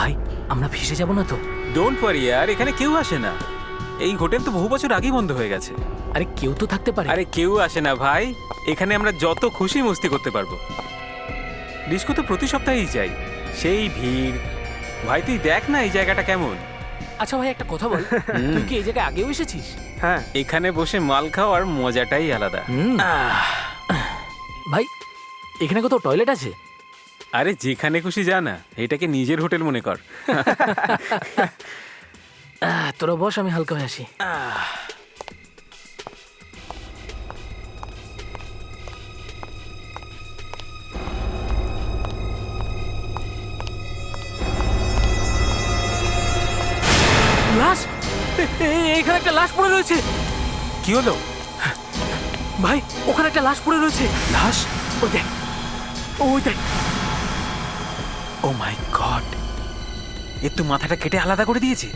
ভাই আমরা ফেসে যাব না তো? ডোন্ট ওয়ারি यार, এখানে কেউ আসে না। এই হোটেল তো বহু বছর আগেই বন্ধ হয়ে গেছে। আরে কেউ তো থাকতে পারে। আরে কেউ আসে না ভাই, এখানে আমরা যত খুশি মস্তি করতে পারবো। ডিস্কো তো প্রতি সপ্তাহেই যাই, সেই ভিড়। ভাই তুই দেখ না এই জায়গাটা কেমন। আচ্ছা ভাই একটা কথা বল, তুই কি এই জায়গায় আগেও এসেছিস? হ্যাঁ, এখানে বসে মাল খাওয়ার মজাটাই আলাদা। ভাই এখানে কোথাও টয়লেট আছে? আরে যেখানে খুশি যা না, এটাকে নিজের হোটেল মনে কর। তোরা বস, আমি হালকা হয়ে আসি। লাশ! এখানে একটা লাশ পড়ে রয়েছে। কি হলো ভাই ওখানে একটা লাশ পড়ে রয়েছে। লাশ? ওই দেখ, ওই দেখ। ও মাই গড, এর তো মাথাটা কেটে আলাদা করে দিয়েছে।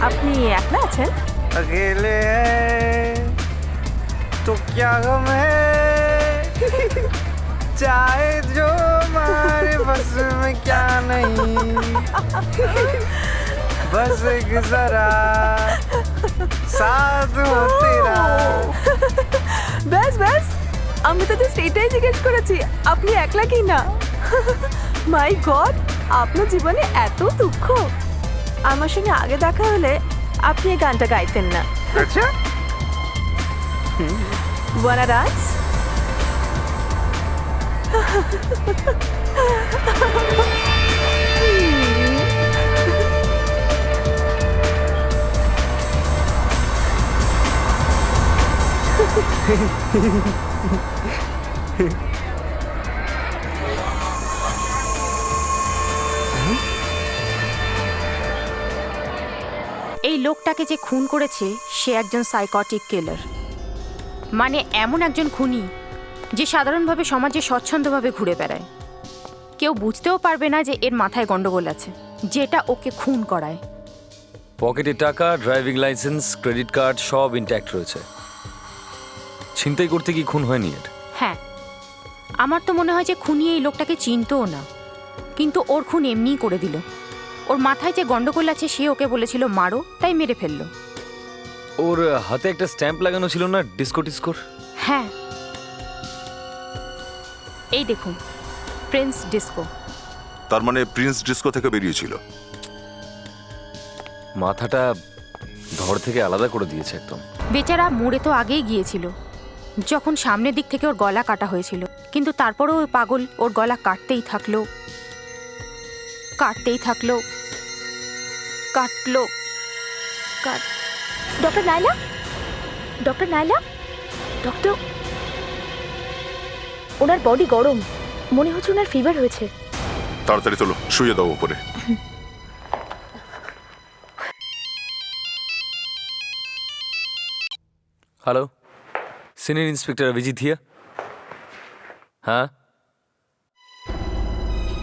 আপনি একলা আছেন? अकेले हैं तो क्या गम है चाहे जो हमारे बस में क्या नहीं बस एक जरा साथ हो तेरा। ব্যাস ব্যাস, আমি তো জাস্ট এটাই জিজ্ঞেস করেছি আপনি একলা কি না। মাই গড, আপনার জীবনে এত দুঃখ। আমার সঙ্গে আগে দেখা হলে আপনি এই গানটা গাইতেন না। अच्छा ওয়ানা ডান্স? এই লোকটাকে যে খুন করেছে সে একজন সাইকটিক কিলার, মানে এমন একজন খুনি যে সাধারণভাবে সমাজে স্বচ্ছন্দভাবে ঘুরে বেড়ায়। কেউ বুঝতেও পারবে না যে এর মাথায় গন্ডগোল আছে, যেটা ওকে খুন করায়। পকেটে টাকা, ড্রাইভিং লাইসেন্স, ক্রেডিট কার্ড সব ইনট্যাক্ট রয়েছে। ছিনতাই করতে কি খুন হয়নি এর? হ্যাঁ, আমার তো মনে হয় যে খুনি এই লোকটাকে চিনতও না, কিন্তু ওর খুন এমনিই করে দিল। ওর মাথায় যে গন্ডগোল আছে সে ওকে বলেছিল মারো, তাই মেরে ফেললো। ওর হাতে একটা স্ট্যাম্প লাগানো ছিল না, ডিস্কো টিস্কোর? হ্যাঁ, এই দেখুন, প্রিন্স ডিস্কো। তার মানে প্রিন্স ডিস্কো থেকে বেরিয়েছিল। মাথাটা ধর থেকে আলাদা করে দিয়েছে একদম। বেচারা মরে তো আগেই গিয়েছিল যখন সামনের দিক থেকে ওর গলা কাটা হয়েছিল, কিন্তু তারপরেও ওই পাগল ওর গলা কাটতেই থাকলো, কাটতেই থাকলো, কাটলো। Doctor Naila, doctor Naila, doctor, ওনার বডি গরম, মনে হচ্ছে ওনার ফিভার হয়েছে। তাড়াতাড়ি চলো, শুয়ে দাও উপরে। হ্যালো, সিনিয়র ইন্সপেক্টর অভিজিৎ হিয়া। হ্যাঁ,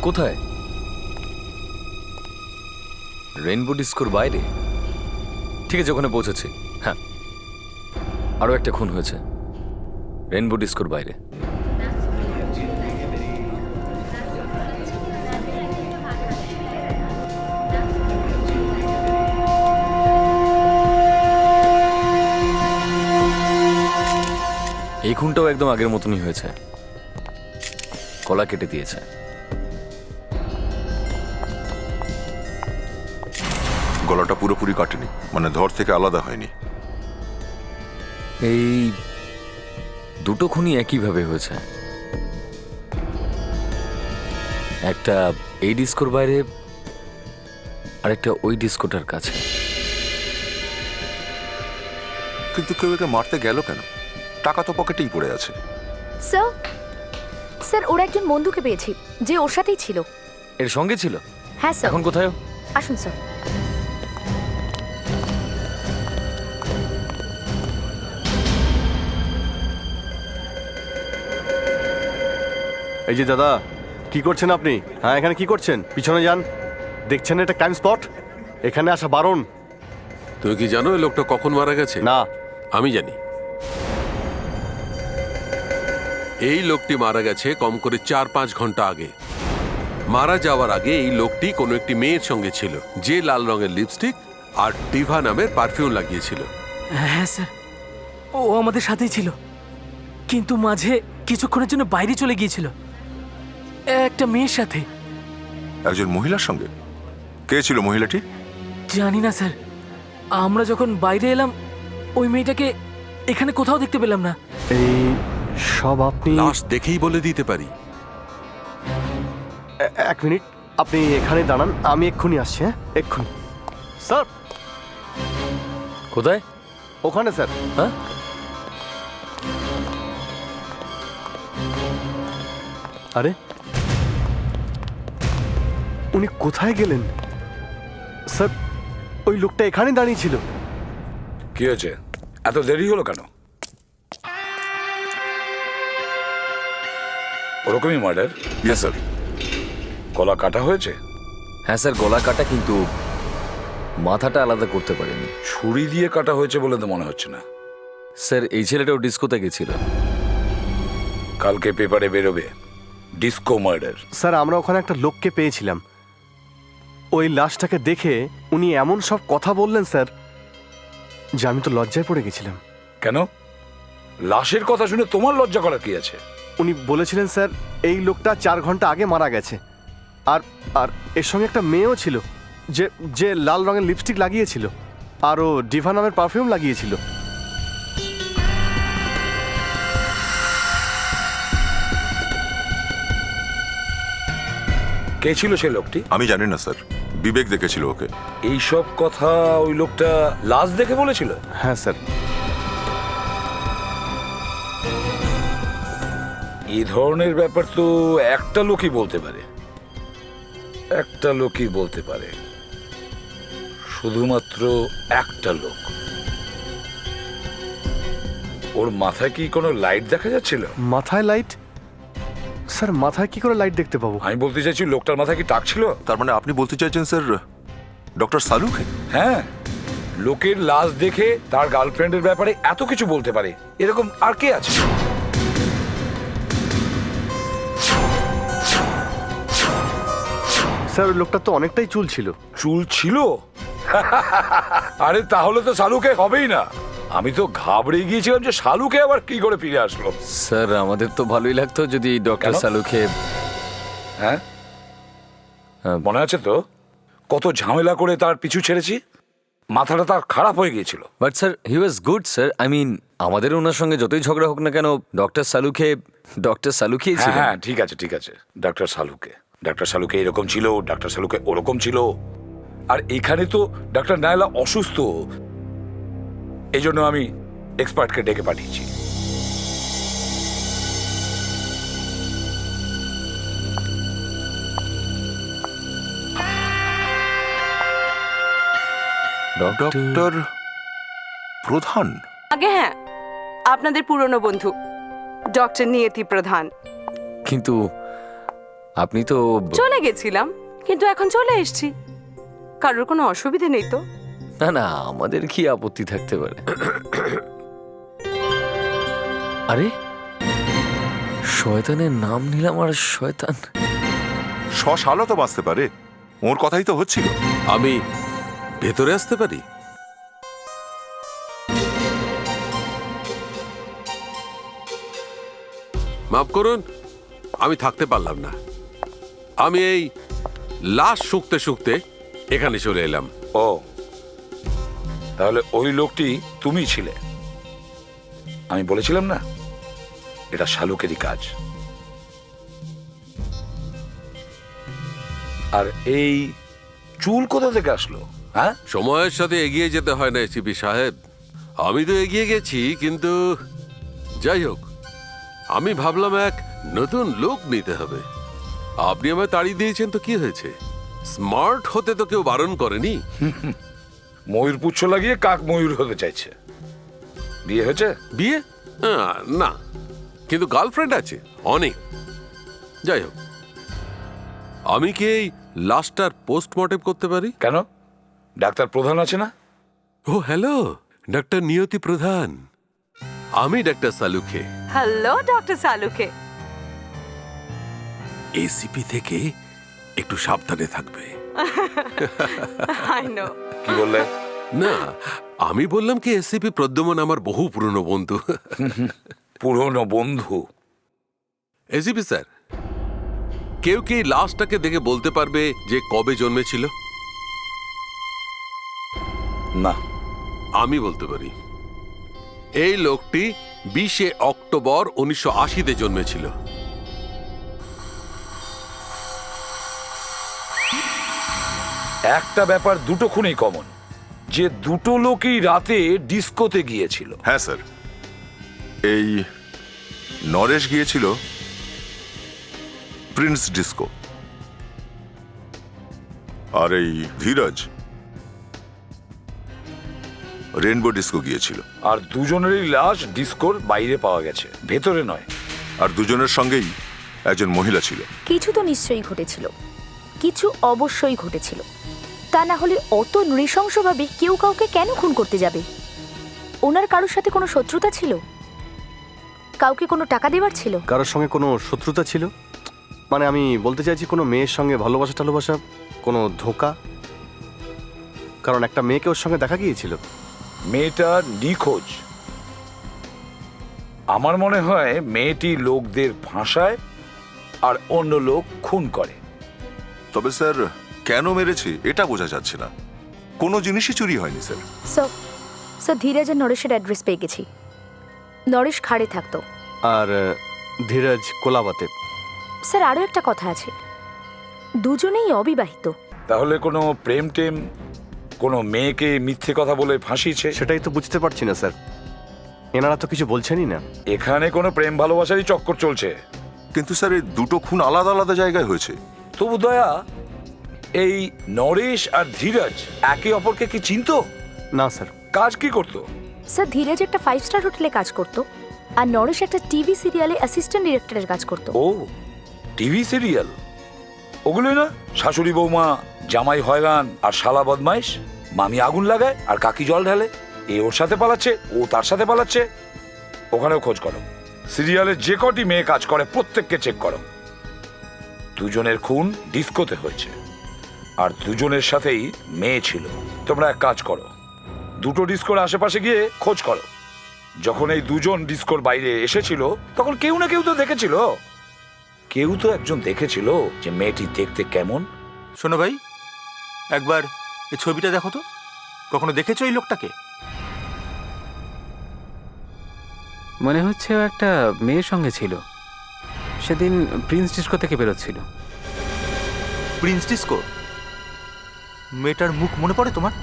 কোথায়? রেইনবো ডিস্কোর বাইরে? ঠিক আছে, ওখানে পৌঁছেছি। হ্যাঁ, আরও একটা খুন হয়েছে রেইনবো ডিস্কোর বাইরে। এই খুনটাও একদম আগের মতনই হয়েছে, গলা কেটে দিয়েছে। গলাটা পুরোপুরি কাটেনি, মানে ধর থেকে আলাদা হয়নি। এই দুটো খুনই একইভাবে হয়েছে, একটা এই ডিস্কোর বাইরে আর একটা ওই ডিস্কোটার কাছে। কিন্তু কেউ একে মারতে গেল কেন? টাকা তো পকেটেই পড়ে আছে। স্যার, স্যার ওরা একজন বন্ধুকে পেয়েছি যে ওর সাথেই ছিল। এর সঙ্গে ছিল? হ্যাঁ স্যার। এখন কোথায় ও? আসুন স্যার। এই যে দাদা, কি করছেন আপনি? হ্যাঁ, এখানে কি করছেন? পিছনে যান। দেখছেন এটা ক্রাইম স্পট, এখানে আসা বারণ। তুমি কি জানো এই লোকটা কখন মারা গেছে? না। আমি জানি। এই লোকটি মারা গেছে কম করে 4-5 ঘন্টা আগে। মারা যাওয়ার আগে এই লোকটি কোনো একটি মেয়ের সঙ্গে ছিল, যে লাল রঙের লিপস্টিক আর ডিভা নামের পারফিউম লাগিয়েছিল। হ্যাঁ স্যার, ও আমাদের সাথেই ছিল, কিন্তু মাঝে কিছুক্ষণের জন্য বাইরে চলে গিয়েছিল একটা মেয়ের সাথে। একজন মহিলার সঙ্গে? কে ছিল মহিলাটি? জানি না স্যার, আমরা যখন বাইরে এলাম ওই মেয়েটাকে এখানে কোথাও দেখতে পেলাম না। এই সব আপনি লাশ দেখেই বলে দিতে পারি। এক মিনিট, আপনি এখানে দাঁড়ান, আমি এক্ষুনি আসছি। হ্যাঁ, এক্ষুনি। স্যার, কোথায়? ওখানে স্যার। হ্যাঁ? আরে, উনি কোথায় গেলেন? স্যার, ওই লোকটা এখানে দাঁড়িয়ে ছিল। কি হয়েছে? এত দেরি হলো কেন? ওরকমই মার্ডার? Yes sir. গলা কাটা হয়েছে? হ্যাঁ স্যার, গলা কাটা, কিন্তু মাথাটা আলাদা করতে পারেনি। ছুরি দিয়ে কাটা হয়েছে বলে তো মনে হচ্ছে না। স্যার, এই ছেলেটাও ডিস্কোতে গেছিল। কালকে পেপারে বেরোবে ডিস্কো মার্ডার। স্যার, আমরা ওখানে একটা লোককে পেয়েছিলাম। ওই লাশটাকে দেখে উনি এমন সব কথা বললেন স্যার, যে আমি তো লজ্জায় পড়ে গেছিলাম। কেন? লাশের কথা শুনে তোমার লজ্জা করার কি আছে? উনি বলেছিলেন স্যার এই লোকটা 4 ঘন্টা আগে মারা গেছে, আর আর এর সঙ্গে একটা মেয়েও ছিল, যে যে লাল রঙের লিপস্টিক লাগিয়েছিল আর ও ডিভা নামের পারফিউম লাগিয়েছিল। কে ছিল সে লোকটি? আমি জানি না স্যার, বিবেক দেখেছিল ওকে। এইসব কথা ওই লোকটা লাশ দেখে বলেছিল? হ্যাঁ স্যার। এই ধরনের ব্যাপার তো একটা লোকই বলতে পারে। একটা লোকই বলতে পারে, শুধুমাত্র একটা লোক। ওর মাথায় কি কোনো লাইট দেখা যাচ্ছিল? মাথায় লাইট? স্যার, মাথায় কি করে লাইট দেখতে পাবো? আমি বলতে চাইছি, লোকটার মাথায় কি টাক ছিল? তার মানে আপনি বলতে চাইছেন স্যার ডক্টর সালুকে? হ্যাঁ, লোকের লাশ দেখে তার গার্লফ্রেন্ডের ব্যাপারে এত কিছু বলতে পারে, এরকম আর কে আছে? স্যার, ওই লোকটা তো অনেকটাই চুল ছিল। চুল ছিল? আরে তাহলে তো শালুকে হবেই না। আমি তো ঘাবড়ে গিয়েছিলাম যে শালুকে আবার কি করে ফিরে আসলো। স্যার, আমাদের তো ভালোই লাগতো যদি ডক্টর কেন? সালুকে। হ্যাঁ, মনে আছে তো কত ঝামেলা করে তার পিছু ছেড়েছি? মাথাটা তার খারাপ হয়ে গিয়েছিল। But sir, he was good sir. I mean, আমাদের ওনার সঙ্গে যতই ঝগড়া হোক না কেন, ডক্টর সালুকেই ছিল। হ্যাঁ, ঠিক আছে ঠিক আছে, ডাক্তার সালুকে এরকম ছিল, ডাক্তার সালুকে ওরকম ছিল। আর এখানে তো ডাক্তার নায়লা অসুস্থ, এই জন্য আমি এক্সপার্টকে ডেকে পাঠিয়েছি। ডক্টর প্রধান? আগে হ্যাঁ, আপনাদের পুরনো বন্ধু ডক্টর নিয়তি প্রধান। কিন্তু আপনি তো চলে গেছিলাম, কিন্তু এখন চলে এসেছি। কারোর কোনো অসুবিধা নেই তো? না না, আমাদের কি আপত্তি থাকতে পারে? আরে, শয়তানের নাম নিলাম, আর শয়তান শালও তো বাঁচতে পারে, ওর কথাই তো হচ্ছিল। আমি ভেতরে আসতে পারি? মাফ করুন, আমি থাকতে পারলাম না। আমি এই লাশ শুকতে শুকতে এখানে চলে এলাম। ও, তাহলে ওই লোকটি তুমি ছিলে। আমি বলেছিলাম না, এটা শালুকেরই কাজ। আর এই চুল কোথা থেকে আসলো? হ্যাঁ, সময়ের সাথে এগিয়ে যেতে হয় না এসিপি সাহেব। আমি তো এগিয়ে গেছি, কিন্তু যাই হোক, আমি ভাবলাম এক নতুন লোক নিতে হবে। আপনি আমায় তাড়িয়ে দিয়েছেন তো কি হয়েছে? স্মার্ট হতে তো কেউ বারণ করেনি। ময়ূর পুচ্ছ লাগিয়ে কাক ময়ূর হতে চাইছে। বিয়ে হয়েছে? বিয়ে? না, কিন্তু গার্লফ্রেন্ড আছে অনেক। যাই হোক, আমি কি এই লাশটার পোস্টমর্টেম করতে পারি? কেন? ডাক্তার প্রধান আছে না? ও হ্যালো, ডাক্তার নিয়তি প্রধান। আমি ডাক্তার Salunkhe. Hello doctor Salunkhe. ACP থেকে একটু সাবধানে থাকবে। I know. কি বললে? না, আমি বললাম কি এসিপি প্রদ্যুমন আমার বহু পুরনো বন্ধু। পুরনো বন্ধু? এসিপি স্যার, কেউ কি এই লাশটাকে দেখে বলতে পারবে যে কবে জন্মেছিল? না। আমি বলতে পারি। এই লোকটি 20 অক্টোবর 1980-তে জন্মেছিল। একটা ব্যাপার দুটো খুনেই কমন, যে দুটো লোকই রাতে ডিস্কোতে গিয়েছিল। হ্যাঁ স্যার, এই নরেশ গিয়েছিল প্রিন্স ডিস্কো, আর এই ধীরজ রেনবো ডিস্কো গিয়েছিল। আর দুজনেরই লাশ ডিস্কোর বাইরে পাওয়া গেছে, ভেতরে নয়। আর দুজনের সঙ্গেই একজন মহিলা ছিল। কিছু তো নিশ্চয়ই ঘটেছিল, কিছু অবশ্যই ঘটেছিল। তা না হলে অত নৃশংসভাবে কেউ কাউকে কেন খুন করতে যাবে? ওনার কারোর সাথে কোনো শত্রুতা ছিল? কাউকে কোনো টাকা দেওয়ার ছিল? কারোর সঙ্গে কোনো শত্রুতা ছিল? মানে আমি বলতে চাইছি কোনো মেয়ের সঙ্গে ভালোবাসা টালোবাসা, কোনো ধোঁকা? কারণ একটা মেয়েকে ওর সঙ্গে দেখা গিয়েছিল। মেয়েটা নিখোঁজ। আমার মনে হয় মেয়েটি লোকদের ফাঁসায় আর অন্য লোক খুন করে। তবে স্যার কেন মেরেছে এটা বোঝা যাচ্ছে না। কোনো জিনিসই চুরি হয়নি স্যার। স্যার ধীরজ আর নরেশের অ্যাড্রেস পেয়ে গেছি। নরেশ খাড়ে থাকতো আর ধীরজ কোলাবাতে। স্যার আরও একটা কথা আছে, দুজনেই অবিবাহিত। তাহলে কোনো প্রেম টেম, কোনো মেয়েকে মিথ্যে কথা বলে ফাঁসিয়েছে? সেটাই তো বুঝতে পারছি না স্যার, এনারা তো কিছু বলছেনই না। এখানে কোনো প্রেম ভালোবাসারই চক্কর চলছে। কিন্তু স্যার এই দুটো খুন আলাদা আলাদা জায়গায় হয়েছে। তবু দয়া, এই নরেশ আর ধীরজ একে অপরকে কি চিনতো? না স্যার। কাজ কি করতো? স্যার ধীরজ একটা 5 স্টার হোটেলে কাজ করতো, আর নরেশ একটা টিভি সিরিয়ালে অ্যাসিস্ট্যান্ট ডিরেক্টরের কাজ করতো। ও, টিভি সিরিয়াল? ওগুলোই না, শাশুড়ি বৌমা জামাই হয়রান আর শালা বদমাইশ, মামি আগুন লাগায় আর কাকি জল ঢালে, এ ওর সাথে পালাচ্ছে, ও তার সাথে পালাচ্ছে। ওখানেও খোঁজ করো, সিরিয়ালে যে কটি মেয়ে কাজ করে প্রত্যেককে চেক করো। দুজনের খুন ডিস্কোতে হয়েছে, আর দুজনের সাথেই মেয়ে ছিল। তোমরা এক কাজ করো, দুটো ডিস্কোর আশেপাশে গিয়ে খোঁজ করো। যখন এই দুজন ডিস্কোর বাইরে এসেছিল তখন কেউ না কেউ তো দেখেছিল, কেউ তো একজন দেখেছিল যে মেয়েটি দেখতে কেমন। শোনো ভাই, একবার এই ছবিটা দেখো তো, কখনো দেখেছো এই লোকটাকে? মনে হচ্ছে ও একটা মেয়ের সঙ্গে ছিল, সেদিন প্রিন্স ডিস্কো থেকে বেরোচ্ছিল। Prince disco? মেয়েটার মুখ মনে পড়ে তোমার?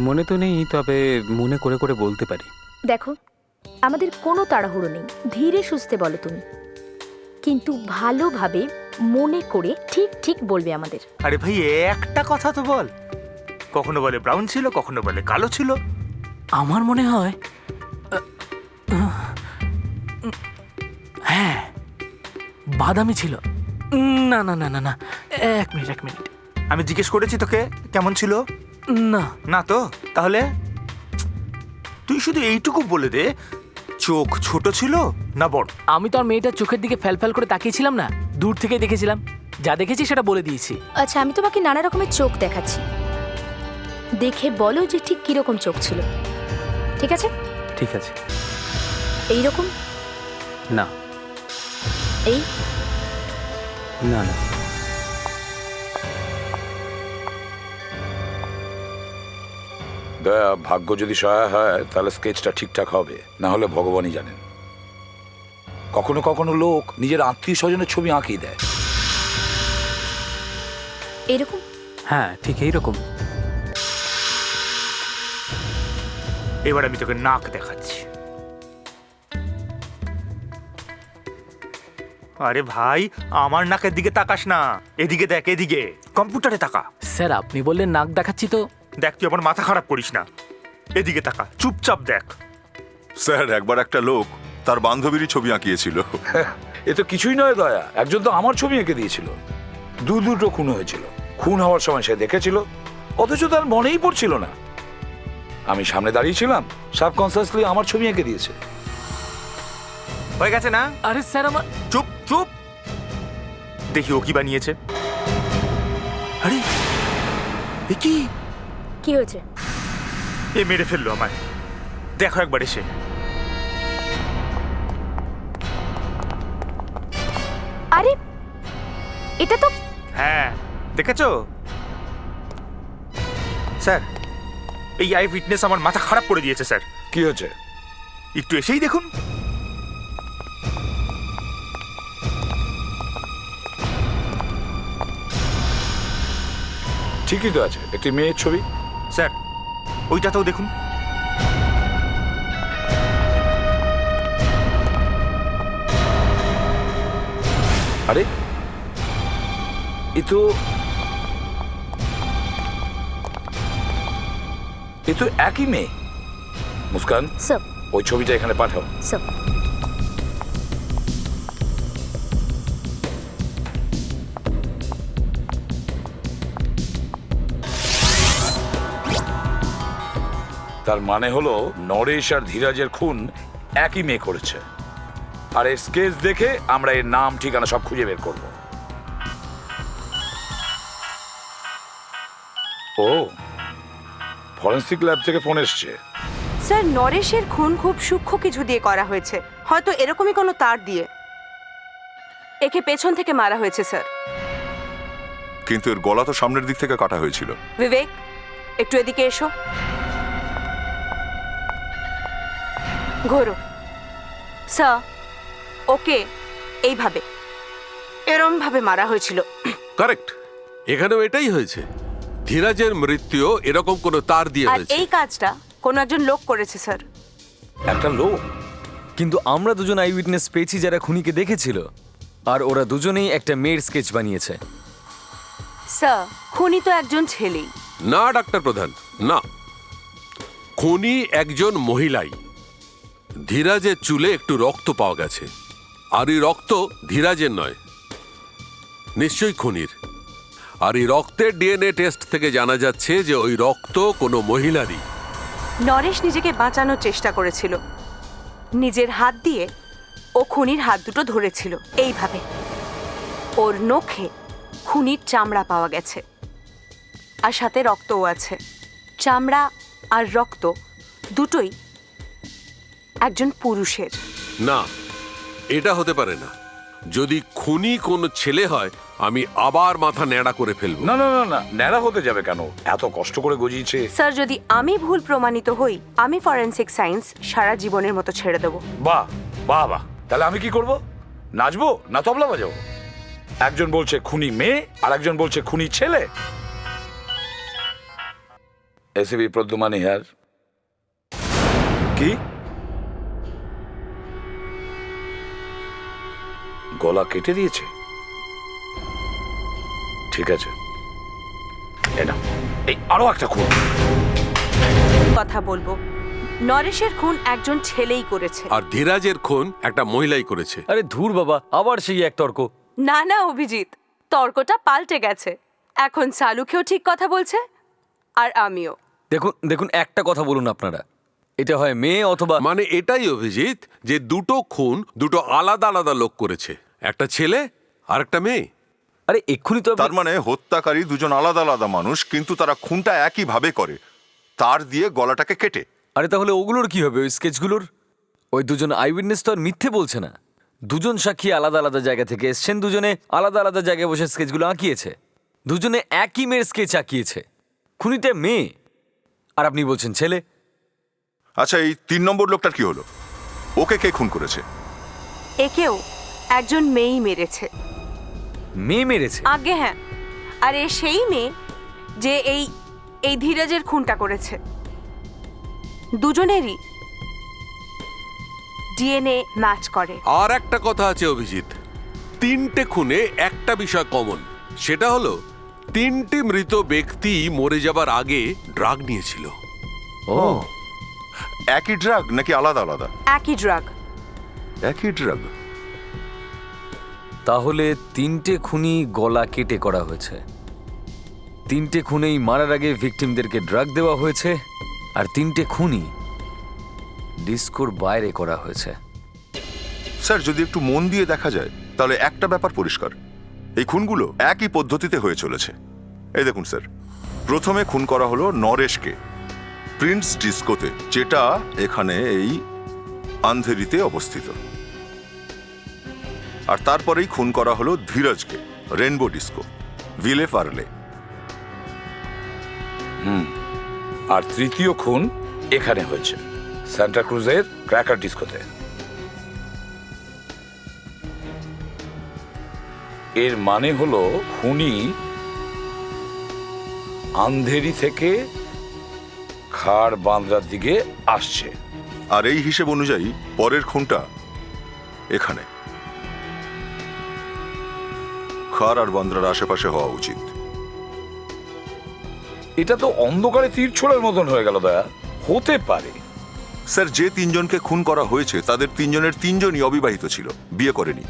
মনে তো নেই, তবে মনে করে করে বলতে পারি। দেখো, আমাদের কোনো তাড়াহুড়ো নেই, ধীরে সুস্থে বলো তুমি, কিন্তু ভালোভাবে মনে করে ঠিক ঠিক বলবে আমাদের। আরে ভাই একটা কথা তো বল, কখনো বলে ব্রাউন ছিল, কখনো বলে কালো ছিল। আমার মনে হয় হ্যাঁ, বাদামি ছিল। না না না না না, এক মিনিট। আমি জিজ্ঞেস করেছি তোকে কেমন ছিল? না না তো? তাহলে তুই শুধু এইটুকু বলে দে, চোখ ছোট ছিল না বড়? আমি তো আর মেয়েটার চোখের দিকে ফ্যাল করে তাকিয়েছিলাম না, দূর থেকে দেখেছিলাম। যা দেখেছি সেটা বলে দিয়েছি। আচ্ছা, আমি তোমাকে নানা রকমের চোখ দেখাচ্ছি, দেখে বলো যে ঠিক কিরকম চোখ ছিল। ঠিক আছে? ঠিক আছে। এইরকম? না। এই? না না। দয়া, ভাগ্য যদি সহায় হয় তাহলে স্কেচটা ঠিকঠাক হবে, না হলে ভগবানই জানেন। কখনো কখনো লোক নিজের আত্মীয় স্বজনের ছবি আঁকিয়ে দেয়। এরকম? হ্যাঁ, ঠিক এইরকম। এবার আমি তোকে নাক দেখাচ্ছি। আরে ভাই, আমার নাকের দিকে তাকাস না, এদিকে দেখ, এদিকে কম্পিউটারে তাকা। স্যার আপনি বললেন নাক দেখাচ্ছি তো। দেখ, তুই আমার মাথা খারাপ করিস না, এদিকে তাকা, চুপচাপ দেখ। স্যার একবার একটা লোক তার বান্ধবীরই ছবি আঁকিয়েছিল। এ তো কিছুই নয় দয়া, একজন তো আমার ছবি এঁকে দিয়েছিল। দুটো খুন হয়েছিল, খুন হওয়ার সময় সে দেখেছিল, অথচ তার মনেই পড়ছিল না। আমি সামনে দাঁড়িয়েছিলাম, সাবকনসিয়াসলি আমার ছবি এঁকে দিয়েছে। হয়ে গেছে না? আরে স্যার আমার চুপ চুপ, দেখি ও কি বানিয়েছে। আরে এ কি? কি হয়েছে? এ মেরে ফেললো আমায়, দেখো একবার এসে। আরে এটা তো হ্যাঁ, দেখেছো স্যার? এই আই উইটনেস আমার মাথা খারাপ করে দিয়েছে স্যার। কি হয়েছে? একটু এসেই দেখুন। ঠিকই তো আছে, একটি মেয়ের ছবি। স্যার ওইটাতেও দেখুন। আরে এ তো একই মেয়ে। মুস্কান, সব ওই ছবিটা এখানে পাঠাও। সব তার মানে হলো নরেশ আর ধীরাজের খুন একই মেয়ে করেছে। আর এর স্কেচ দেখে আমরা এর নাম ঠিকানা সব খুঁজে বের করব। ও, ফরেন্সিক ল্যাব থেকে ফোন এসছে। স্যার নরেশের খুন খুব সূক্ষ্ম কিছু দিয়ে করা হয়েছে, হয়তো এরকমই কোনো তার দিয়ে। একে পেছন থেকে মারা হয়েছে স্যার। কিন্তু এর গলা তো সামনের দিক থেকে কাটা হয়েছিল। বিবেক, একটু এদিকে এসো। ঘোরো। স্যার, ওকে এইভাবে এরম ভাবে মারা হয়েছিল। কারেক্ট, এখানেও এটাই হয়েছে। ধীরাজের মৃত্যুও এরকম কোনো তার দিয়ে আর হয়েছে। এই কাজটা কোনো একজন লোক করেছে স্যার। একটা লোক? কিন্তু আমরা দুজন আই উইটনেস পেয়েছি যারা খুনিকে দেখেছিল, আর ওরা দুজনেই একটা মেয়ের স্কেচ বানিয়েছে। স্যার খুনি তো একজন ছেলেই। না ডাক্তার প্রধান, না, খুনি একজন মহিলাই। ধীরাজের চুলে একটু রক্ত পাওয়া গেছে, আর এই রক্ত ধীরাজের নয়, নিশ্চয়ই খুনির। আর এই রক্তের ডিএনএ টেস্ট থেকে জানা যাচ্ছে যে ওই রক্ত কোনো মহিলারই। নরেশ নিজেকে বাঁচানোর চেষ্টা করেছিল, নিজের হাত দিয়ে ও খুনির হাত দুটো ধরেছিল এইভাবে। ওর নখে খুনির চামড়া পাওয়া গেছে, আর সাথে রক্তও আছে। চামড়া আর রক্ত দুটোই একজন পুরুষের। না, এটা হতে পারে না। যদি খুনি কোনো ছেলে হয়, আমি আবার মাথা ন্যাড়া করে ফেলবো। না না না না, ন্যাড়া হতে যাবে কেন? এত কষ্ট করে গজিয়েছে। স্যার যদি আমি ভুল প্রমাণিত হই, আমি ফরেনসিক সায়েন্স সারা জীবনের মতো ছেড়ে দেবো। বাহ বাহ বাহ, তাহলে আমি কি করব? নাচবো না তবলা বাজাবো? একজন বলছে খুনি মেয়ে, আর একজন বলছে খুনি ছেলে। ACB Pradyuman here. কি গলা কেটে দিয়েছে? ঠিক আছে, এটা এই আরো একটা খুন। কথা বলবো, নরেশের খুন একজন ছেলেই করেছে। আর ধীরাজের খুন একটা মহিলাই করেছে। আরে ধুর বাবা, আবার সেই এক তর্ক। না না অভিজিৎ, তর্কটা পাল্টে গেছে। এখন সালুকেও ঠিক কথা বলছে, আর আমিও। দেখুন দেখুন, একটা কথা বলুন আপনারা, এটা হয় মেয়ে অথবা... মানে এটাই অভিজিৎ যে দুটো খুন দুটো আলাদা আলাদা লোক করেছে, একটা ছেলে আর একটা মেয়ে। আরে এক্ষুনি তো তার মানে হত্যাকারী দুজন আলাদা আলাদা মানুষ, কিন্তু তারা খুনটা একই ভাবে করে, তার দিয়ে গলাটাকে কেটে। আরে তাহলে ওগুলোর কি হবে, ওই স্কেচগুলোর? ওই দুজন আই উইটনেস তো আর মিথ্যে বলছে না। দুজন সাক্ষী আলাদা আলাদা জায়গা থেকে এসছেন, দুজনে আলাদা আলাদা জায়গায় বসে স্কেচগুলো আঁকিয়েছে, দুজনে একই মেয়ের স্কেচ আঁকিয়েছে। খুনিটা মেয়ে, আর আপনি বলছেন ছেলে। আচ্ছা, এই 3 নম্বর লোকটার কি হলো? ওকে কে খুন করেছে? একেও একজন মেয়েই মেরেছে। মেয়ে মেরেছে? আগে হ্যাঁ, আর এ সেই মেয়ে যে এই ধীরাজের খুনটা করেছে। দুজনেরই ডিএনএ ম্যাচ করে। আর একটা কথা আছে অভিজিৎ, তিনটে খুনে একটা বিষয় কমন, সেটা হলো তিনটে মৃত ব্যক্তি মরে যাবার আগে ড্রাগ নিয়েছিল। ও, একই ড্রাগ নাকি আলাদা আলাদা? একই ড্রাগ। একই ড্রাগ। তাহলে তিনটে খুনই গলা কেটে করা হয়েছে। তিনটে খুনেই মারার আগে ভিকটিমদেরকে ড্রাগ দেওয়া হয়েছে, আর তিনটে খুনই ডিস্কোর বাইরে করা হয়েছে। স্যার, যদি একটু মন দিয়ে দেখা যায় তাহলে একটা ব্যাপার পরিষ্কার, এই খুনগুলো একই পদ্ধতিতে হয়ে চলেছে। এই দেখুন স্যার, প্রথমে খুন করা হলো নরেশকে প্রিন্স ডিস্কোতে, যেটা এখানে এই আন্ধেরিতে অবস্থিত। আর তারপরেই খুন করা হলো ধীরজকে রেনবো ডিস্কো, ভিলে পারলে। আর তৃতীয় খুন এখানে হয়েছে, সান্টা ক্রুজের ক্র্যাকার ডিস্কোতে। এর মানে হলো খুনি আন্ধেরি থেকে খাড় বান্দ্রার দিকে আসছে। আর এই হিসেব অনুযায়ী পরের খুনটা এখানে খার আর বান্দ্রার আশেপাশে হওয়া উচিত। এটা তো অন্ধকারে তীর ছোড়ার মতন হয়ে গেল দয়া। হতে পারে। স্যার, যে তিনজনকে খুন করা হয়েছে তাদের তিনজনের তিনজনই অবিবাহিত ছিল, বিয়ে করেনি।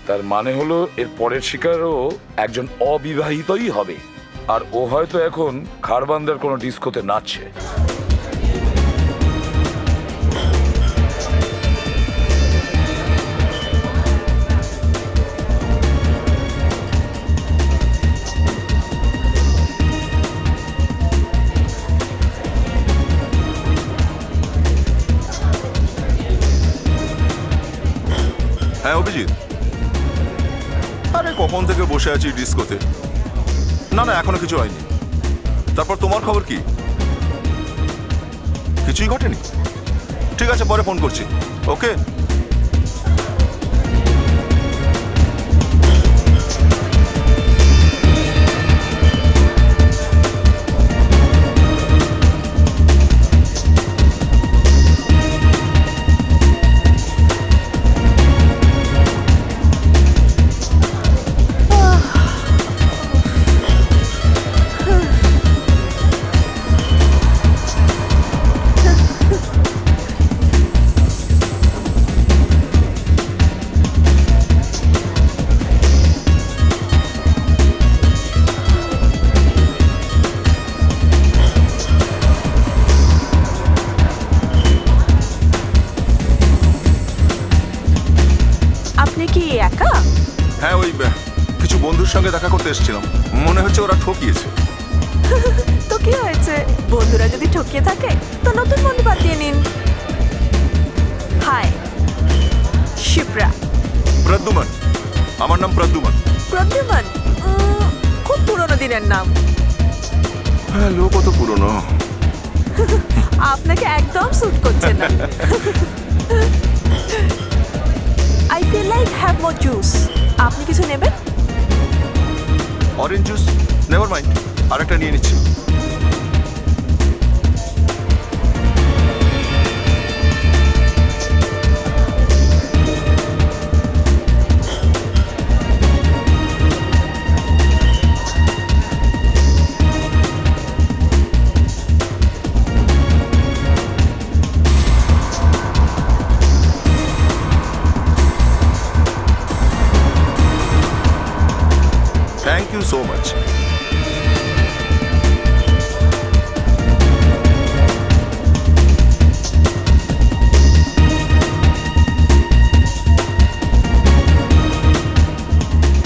তার মানে হলো এর পরের শিকারও একজন অবিবাহিতই হবে, আর ও হয়তো এখন খারবান্দার কোনো ডিস্কোতে নাচছে। হ্যাঁ অভিজিৎ, আরে কখন থেকে বসে আছি ডিস্কোতে। না না, এখনো কিছু হয়নি। তারপর তোমার খবর কি? কিছুই ঘটেনি? ঠিক আছে, পরে ফোন করছি। ওকে। হ্যাঁ, ওই কিছু বন্ধুর সঙ্গে দেখা করতে এসেছিলাম। মনে হচ্ছে ওরা ঠকিয়েছে। তো কি হয়েছে, বন্ধুরা যদি ঠকিয়ে থাকে তো নতুন বন্ধু পাঠিয়ে নিন। হাই, শিপ্রা। প্রদ্যুমন, আমার নাম প্রদ্যুমন। প্রদ্যুমন খুব পুরনো দিনের নাম। হ্যাঁ, লোক কত পুরনো। আপনাকে একদম স্যুট করছে না। I feel like have more juice. আপনি কিছু নেবেন? Orange juice? নেভার মাইন্ড, আরেকটা নিয়ে নিচ্ছি। Thank you so much.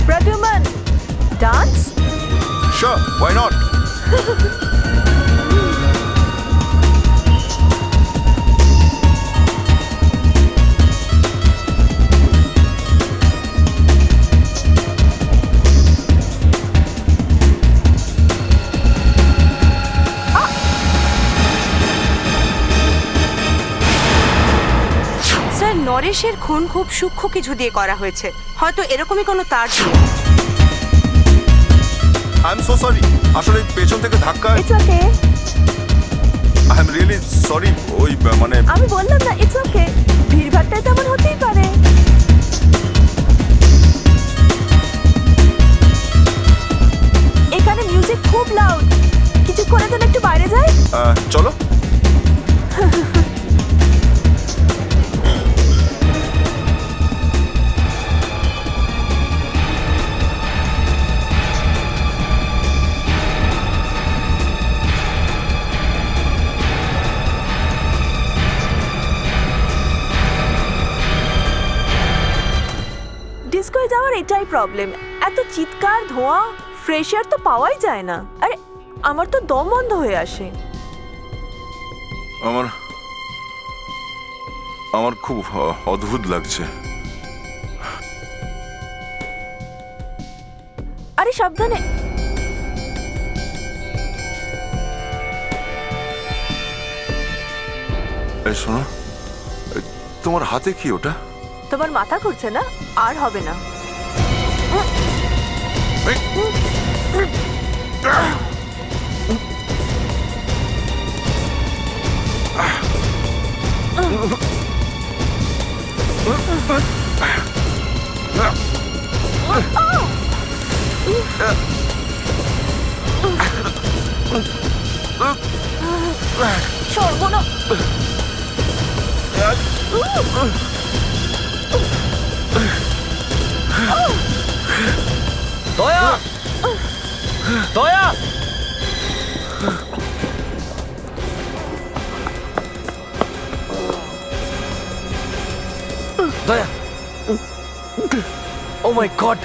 Pradyuman, dance? Sure, why not? নরেশের খুন খুব সূক্ষ্ম কিছু দিয়ে করা হয়েছে, হয়তো এরকমই কোনো তার দিয়ে। আই এম সো সরি, আসলে পেছন থেকে ধাক্কা। It's okay. I am really sorry. ওই মানে আমি বললাম না, ইটস ওকে। ভিড়ভাট্টায় তেমন হতেই পারে। চলো। ডিস্কোয় যাওয়ার এটাই প্রবলেম, এত চিৎকার ধোঁয়া, ফ্রেশ এয়ার তো পাওয়াই যায় না। আরে আমার তো দম বন্ধ হয়ে আসে। আমার খুব অদ্ভুত লাগছে। আরে সাবধানে। এই শোনো, তোমার হাতে কি ওটা? তোমার মাথা ঘুরছে না? আর হবে না। সর্বনা। দয়া, দয়া, দয়া। ও মাই গড,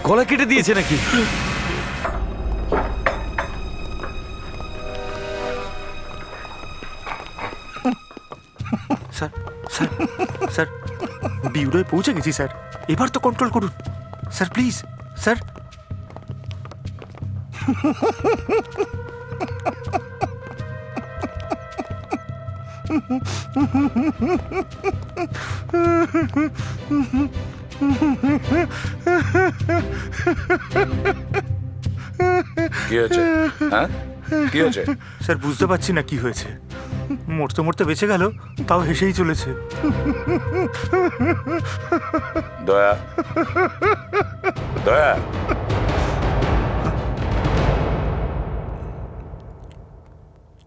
গলা কেটে দিয়েছে নাকি? স্যার স্যার স্যার, বিউরোয় পৌঁছে গেছি স্যার, এবার তো কন্ট্রোল করুন স্যার, প্লিজ স্যার। কি হয়েছে? হ্যাঁ, কি হয়েছে? স্যার বুঝতে পারছি না কি হয়েছে, মরতে মরতে বেঁচে গেল, তাও হেসেই চলেছে। দয়া, দয়া।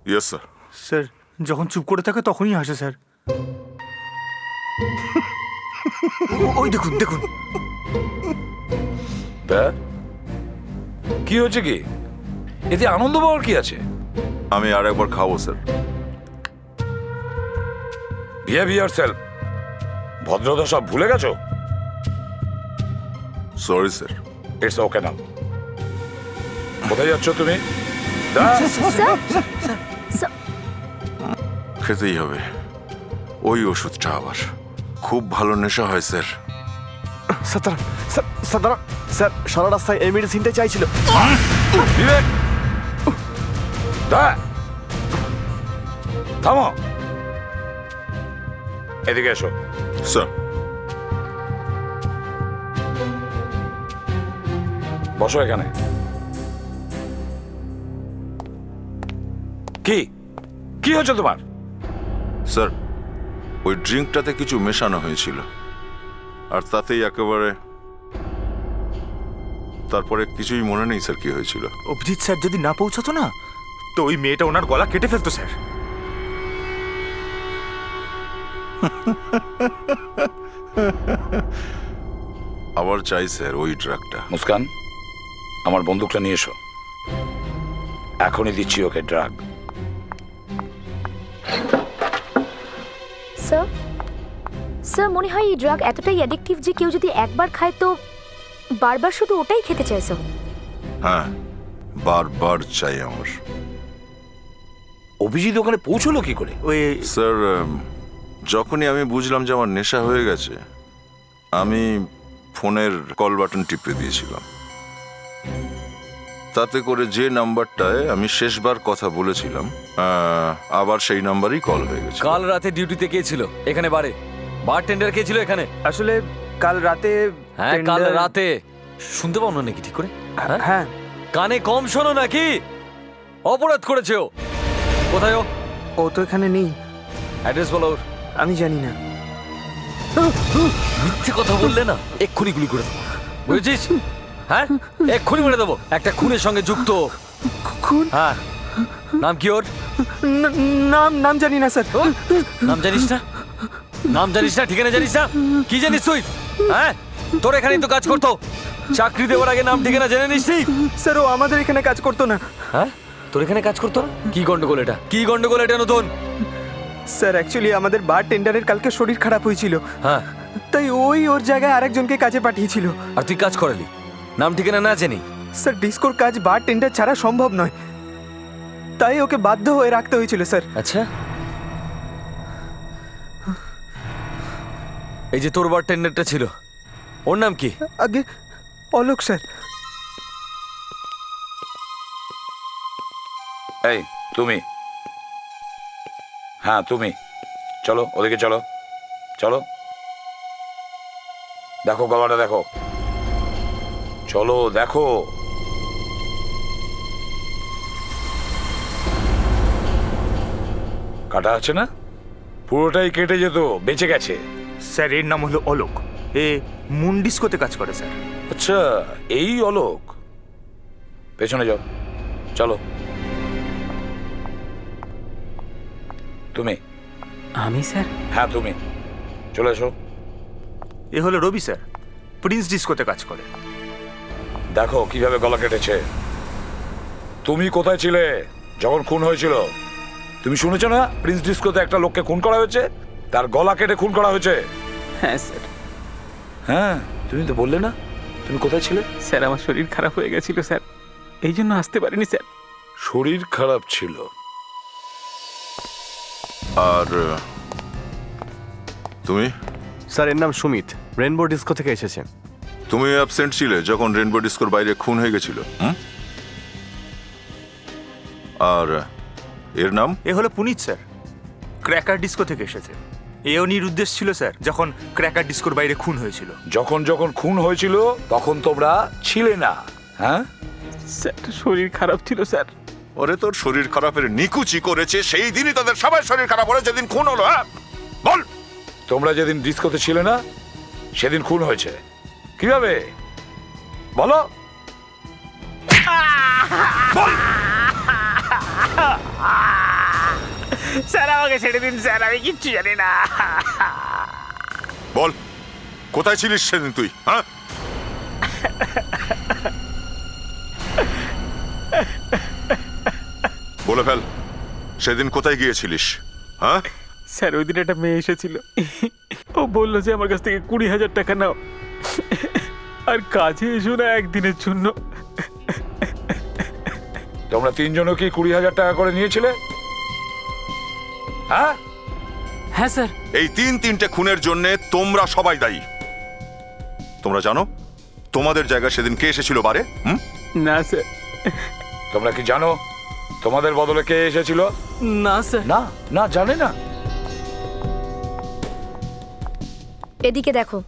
Yes sir. স্যার যখন চুপ করে থাকে তখনই হাসে স্যার। ওই দেখুন দেখুন। দয়া, কি হয়েছে? কি এতে আনন্দ পাওয়ার কি আছে? আমি আর একবার খাবো স্যার। Behave yourself. ভদ্রতা সব ভুলে গেছো? Sorry sir. ইটস ওকে নাও। কোথায় যাচ্ছ তুমি? খেতেই হবে ওই ওষুধটা আবার। খুব ভালো নেশা হয় স্যার। স্যার সারা রাস্তায় এই মেডিসিনটা চাইছিল। বিবেক, থামো, এদিকে এসো। স্যার। বসো এখানে। কি কি হয়েছে তোমার? স্যার, ওই ড্রিঙ্কটাতে কিছু মেশানো হয়েছিল, আর তাতেই একেবারে তারপরে কিছুই মনে নেই স্যার কি হয়েছিল। অভিজিৎ স্যার যদি না পৌঁছাতো না, তো ওই মেয়েটা ওনার গলা কেটে ফেলতো স্যার। আবার চাই স্যার ওই ড্রাগটা। মুস্কান, আমার বন্দুকটা নিয়ে এসো, এখনই দিচ্ছি ওকে ড্রাগ। স্যার, স্যার মনে হয় এই ড্রাগ এতটাই অ্যাডিকটিভ যে কেউ যদি একবার খায় তো বারবার শুধু ওটাই খেতে চায় স্যার। হ্যাঁ, বারবার চাই আমার। অভিজিৎ ওখানে পৌঁছলো কি করে? ওই স্যার, যখনই আমি বুঝলাম যে আমার নেশা হয়ে গেছে, আমি ফোনের কল বাটন টিপে দিয়েছিলাম। তাতে করে যে নাম্বারটায় আমি শেষবার কথা বলেছিলাম, আবার সেই নাম্বারই কল হয়ে গেছে। কাল রাতে ডিউটিতে কে ছিল এখানে? বারে বারটেন্ডার কে ছিল এখানে? আসলে কাল রাতে। হ্যাঁ, কাল রাতে। শুনতে পাও না নাকি ঠিক করে? হ্যাঁ। কানে কম শোনো নাকি? অপরাধ করেছে ও। কোথায় ও? ও তো এখানে নেই। অ্যাড্রেস বলো ওর। আমি জানি না। মিথ্যে কথা বললে না এক্ষুনি গুলি করে দেবো, বুঝেছিস? হ্যাঁ, এক্ষুনি মেরে দেবো। একটা খুনের সঙ্গে যুক্ত। খুন? হ্যাঁ। নাম কি ওর? নাম জানি না স্যার। নাম জানিস না? নাম জানিস না, ঠিকানা জানিস না? কি জানিস তুই? হ্যাঁ, তোর এখানেই তো কাজ করতো। চাকরি দেওয়ার আগে নাম ঠিকানা জেনে নিস নি? স্যার ও আমাদের এখানে কাজ করতো না। হ্যাঁ, তোর এখানে কাজ করতো না? কি গন্ডগোল এটা? কি গন্ডগোল এটা নতুন? স্যার অ্যাকচুয়ালি আমাদের বার টেন্ডারের কালকে শরীর খারাপ হয়েছিল, হ্যাঁ, তাই ওই ওর জায়গায় আরেকজনকে কাজে পাঠিয়েছিল। আর তুই কাজ করালি নাম ঠিকানা না জেনে? স্যার ডিস্কোর কাজ বার টেন্ডার ছাড়া সম্ভব নয়, তাই ওকে বাধ্য হয়ে রাখতে হয়েছিল স্যার। আচ্ছা, এই যে তোর বার টেন্ডারটা ছিল, ওর নাম কি? আগে অলোক স্যার। এই তুমি, হ্যাঁ তুমি, চলো ওদিকে চলো, চলো দেখো গলাটা দেখো, চলো দেখো। কাটা আছে না? পুরোটাই কেটে যেত, বেঁচে গেছে। স্যার এর নাম হলো অলোক, এ মুন ডিস্কোতে কাজ করে স্যার। আচ্ছা, এই অলোক। পেছনে যাও, চলো। তুমি? আমি স্যার? হ্যাঁ তুমি, চলে এসো। এ হলো রবি স্যার, প্রিন্স ডিস্কোতে কাজ করে। দেখো কিভাবে গলা কেটেছে। তুমি কোথায় ছিলে যখন খুন হয়েছিল? তুমি শুনেছো না প্রিন্স ডিস্কোতে একটা লোককে খুন করা হয়েছে, তার গলা কেটে খুন করা হয়েছে? হ্যাঁ স্যার। হ্যাঁ, তুমি তো বললে না তুমি কোথায় ছিলে? স্যার আমার শরীর খারাপ হয়ে গেছিল স্যার, এই জন্য আসতে পারিনি স্যার। শরীর খারাপ ছিল? আর তুমি? স্যার এর নাম সুমিত, রেনবো ডিস্কো থেকে এসেছে। তুমি অ্যাবসেন্ট ছিলে যখন রেনবো ডিস্কোর বাইরে খুন হয়ে গেছিল? আর এর নাম? এ হলো পুনিত স্যার, ক্র্যাকার ডিস্কো থেকে এসেছে। এও নিরুদ্দেশ ছিল স্যার যখন ক্র্যাকার ডিস্কোর বাইরে খুন হয়েছিল। যখন যখন খুন হয়েছিল তখন তোমরা ছিলে না? হ্যাঁ স্যার শরীর খারাপ ছিল স্যার। ওরে তোর শরীর খারাপের নিকুচি করেছে সেই দিনই তাদের সবাই শরীর খারাপ হলো, যেদিন খুন হলো। হ্যাঁ বল। তোমরা যেদিন ডিস্কোতে ছিলে না সেদিন খুন হয়েছে কিভাবে বলো? স্যার আমাকে ছেড়ে দিন স্যার, আমি কিচ্ছু জানি না। বল, কোথায় ছিলিস সেদিন তুই? হ্যাঁ, বলে ফেল, সেদিন কোথায় গিয়েছিলিস? হ্যাঁ স্যার ওই দিন একটা মেয়ে এসেছিল, ও বললো যে আমার কাছ থেকে 20,000 টাকা নাও আর কাজে এসো না একদিনের জন্য। তোমরা তিনজনও কি 20,000 টাকা করে নিয়েছিলে? হ্যাঁ হ্যাঁ স্যার। এই তিনটে খুনের জন্য তোমরা সবাই দায়ী। তোমরা জানো তোমাদের জায়গায় সেদিন কে এসেছিল বারে? না স্যার। তোমরা কি জানো তোমাদের বদলে কে এসেছিল? না স্যার। না না জানে না। এদিকে দেখো,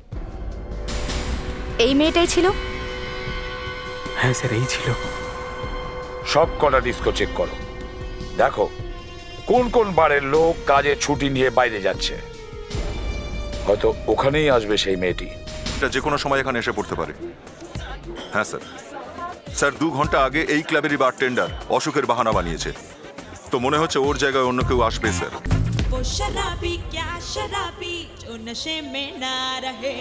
এই মেয়েটাই ছিল। হ্যাঁ স্যার এই ছিল। সব কটা ডিস্কো চেক করো, দেখো কোন কোন বারের লোক কাজে ছুটি নিয়ে বাইরে যাচ্ছে। হয়তো ওখানেই আসবে সেই মেয়েটি। এটা যে কোনো সময় এখানে এসে পড়তে পারে। হ্যাঁ স্যার। স্যার 2 ঘন্টা আগে এই ক্লাবেরই বারটেন্ডার অশোকের বাহানা বানিয়েছে, তো মনে হচ্ছে ওর জায়গায় অন্য কেউ আসবে স্যার। वो शराबी क्या शराबी जो नशे में ना रहे,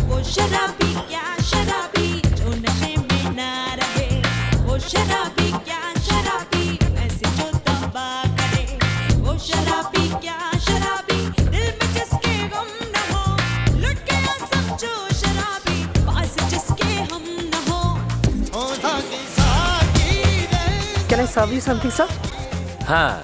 वो शराबी क्या शराबी जो नशे में ना रहे, वो शराबी क्या शराबी ऐसे जो तबाह करे, वो शराबी क्या शराबी दिल में जिसके गम न हो, लुट गया समझो शराबी पास जिसके हम न हो। Can I serve you something, sir? হ্যাঁ,